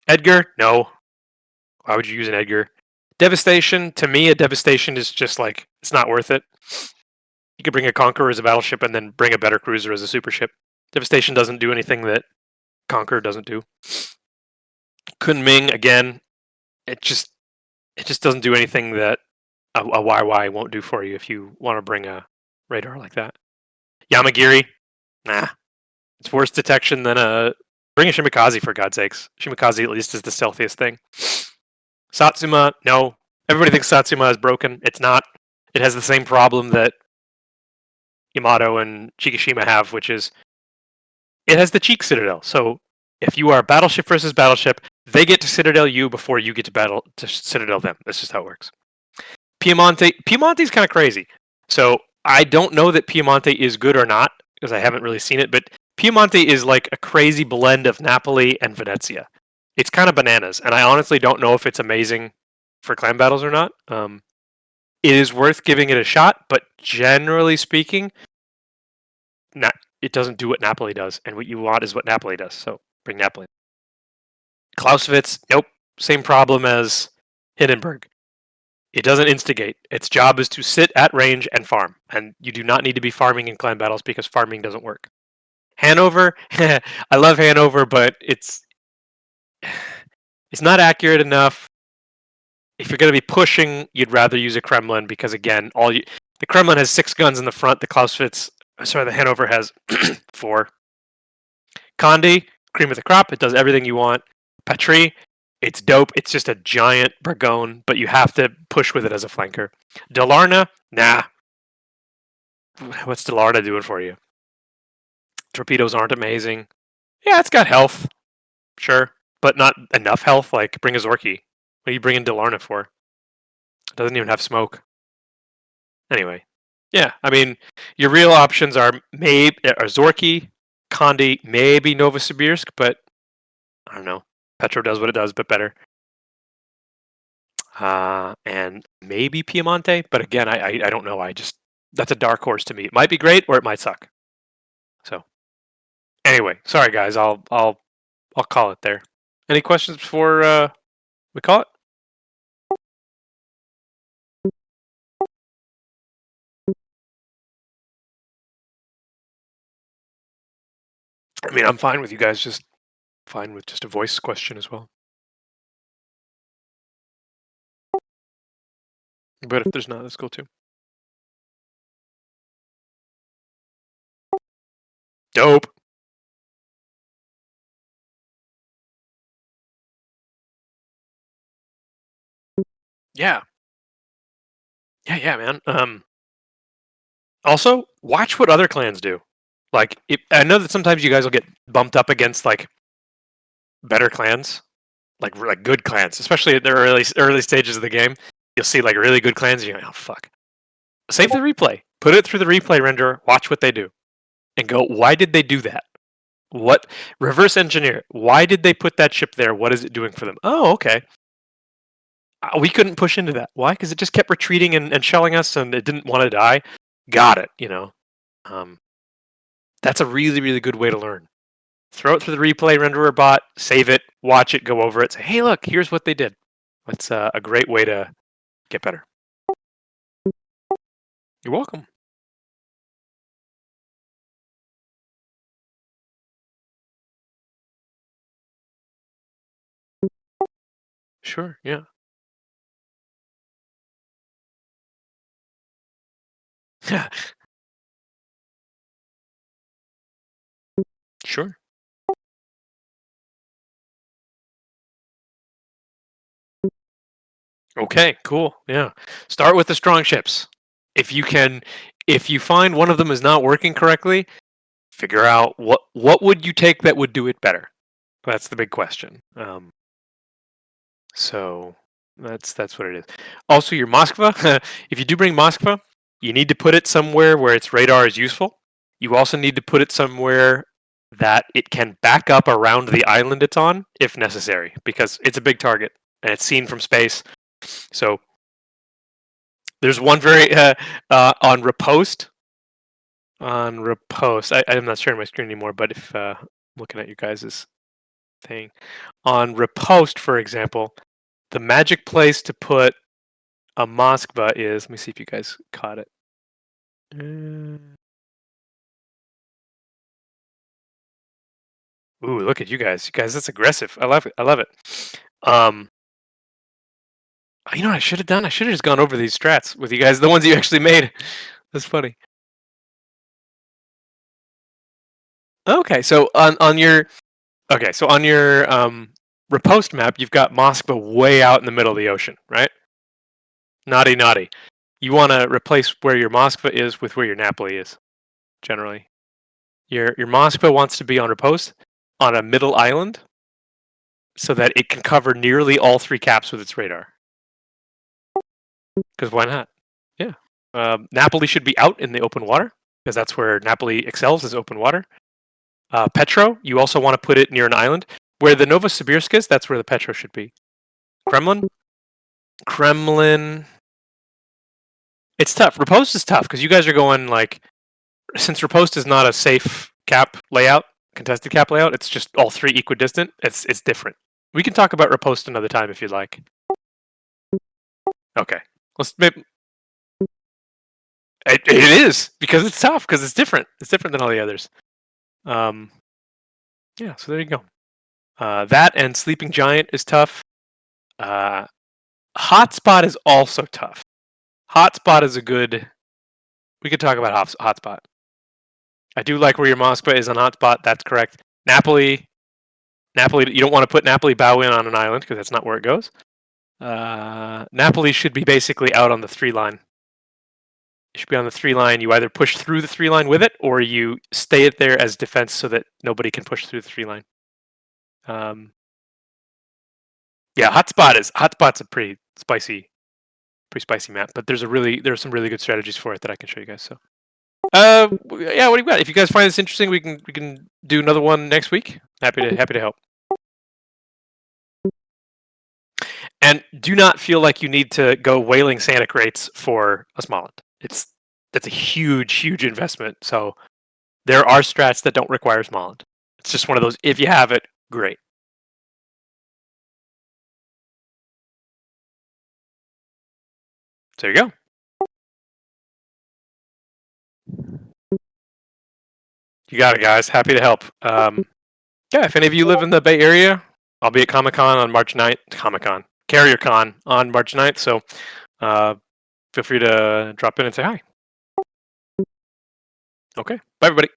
Edgar, no. Why would you use an Edgar? Devastation, to me, a Devastation is just like, it's not worth it. You could bring a Conqueror as a battleship and then bring a better cruiser as a super ship. Devastation doesn't do anything that Conqueror doesn't do. Kunming, again, it just doesn't do anything that a YY won't do for you if you want to bring a radar like that. Yamagiri, nah. It's worse detection than a... Bring a Shimikaze, for God's sakes. Shimikaze at least is the stealthiest thing. Satsuma, no. Everybody thinks Satsuma is broken. It's not. It has the same problem that Yamato and Chikishima have, which is it has the Cheek Citadel. So if you are battleship versus battleship, they get to Citadel you before you get to Citadel them. That's just how it works. Piemonte's kind of crazy. So I don't know that Piemonte is good or not because I haven't really seen it, but Piemonte is like a crazy blend of Napoli and Venezia. It's kind of bananas, and I honestly don't know if it's amazing for clan battles or not. It is worth giving it a shot, but generally speaking, it doesn't do what Napoli does, and what you want is what Napoli does. So bring Napoli. Clausewitz, nope, same problem as Hindenburg. It doesn't instigate. Its job is to sit at range and farm, and you do not need to be farming in clan battles because farming doesn't work. Hanover, I love Hanover, but it's not accurate enough. If you're going to be pushing, you'd rather use a Kremlin because again, the Kremlin has 6 guns in the front. The Hanover has 4. Condi, cream of the crop. It does everything you want. Patry, it's dope. It's just a giant Burgone, but you have to push with it as a flanker. Delarna, nah. What's Delarna doing for you? Torpedoes aren't amazing. Yeah, it's got health. Sure. But not enough health. Like, bring a Zorky. What are you bringing Delarna for? It doesn't even have smoke. Anyway. Yeah, I mean, your real options are Zorky, Condi, maybe Novosibirsk, but I don't know. Petro does what it does, but better. And maybe Piemonte, but again, I don't know. That's a dark horse to me. It might be great or it might suck. So anyway, sorry guys, I'll call it there. Any questions before we call it? I mean, I'm fine with you guys. Just fine with just a voice question as well. But if there's not, that's cool too. Dope. Yeah. Yeah, man. Also, watch what other clans do. Like, I know that sometimes you guys will get bumped up against like better clans, like good clans, especially at the early stages of the game. You'll see like really good clans, and you're like, oh fuck. Save the replay. Put it through the replay renderer. Watch what they do, and go. Why did they do that? What reverse engineer? Why did they put that ship there? What is it doing for them? Oh, okay. We couldn't push into that. Why? Because it just kept retreating and shelling us, and it didn't want to die. Got it. That's a really, really good way to learn. Throw it through the replay renderer bot, save it, watch it, go over it, say, hey, look, here's what they did. That's a great way to get better. You're welcome. Sure, yeah. Sure. Okay, cool. Yeah. Start with the strong ships. If you can if you find one of them is not working correctly, figure out what would you take that would do it better. That's the big question. So that's what it is. Also, your Moskva, if you do bring Moskva, you need to put it somewhere where its radar is useful. You also need to put it somewhere that it can back up around the island it's on if necessary, because it's a big target and it's seen from space. So there's one very on Repost. On Repost, I'm not sharing my screen anymore, but if looking at you guys' thing on Repost, for example, the magic place to put a Moskva is. Let me see if you guys caught it. Ooh, look at you guys! You guys, that's aggressive. I love it. I love it. You know what I should have done? I should have just gone over these strats with you guys, the ones you actually made. That's funny. Okay, so on your Repost map, you've got Moskva way out in the middle of the ocean, right? Naughty, naughty. You want to replace where your Moskva is with where your Napoli is, generally. Your Moskva wants to be on Repost on a middle island so that it can cover nearly all 3 caps with its radar. Because why not? Yeah. Napoli should be out in the open water because that's where Napoli excels, is open water. Petro, you also want to put it near an island. Where the Novosibirsk is, that's where the Petro should be. Kremlin. It's tough. Repost is tough because you guys are going like, since Repost is not a safe cap layout, contested cap layout, it's just all 3 equidistant. It's different. We can talk about Repost another time if you'd like. Okay. It is because it's tough because it's different. It's different than all the others. Yeah. So there you go. That and Sleeping Giant is tough. Hotspot is also tough. Hotspot is a good. We could talk about Hotspot. I do like where your Moskva is on Hotspot. That's correct. Napoli. You don't want to put Napoli bow in on an island because that's not where it goes. Napoli should be basically out on the 3 line. It should be on the 3 line. You either push through the 3 line with it, or you stay it there as defense so that nobody can push through the 3 line. Yeah, Hotspot's a pretty spicy map, but there are some really good strategies for it that I can show you guys. So, yeah, what do you got? If you guys find this interesting, we can do another one next week. Happy to help. And do not feel like you need to go whaling Santa crates for a Smoland. That's a huge investment. So there are strats that don't require Smoland. It's just one of those. If you have it, great. So there you go. You got it, guys. Happy to help. Yeah, if any of you live in the Bay Area, I'll be at Comic-Con on March 9th. CarrierCon on March 9th. So feel free to drop in and say hi. Okay. Bye, everybody.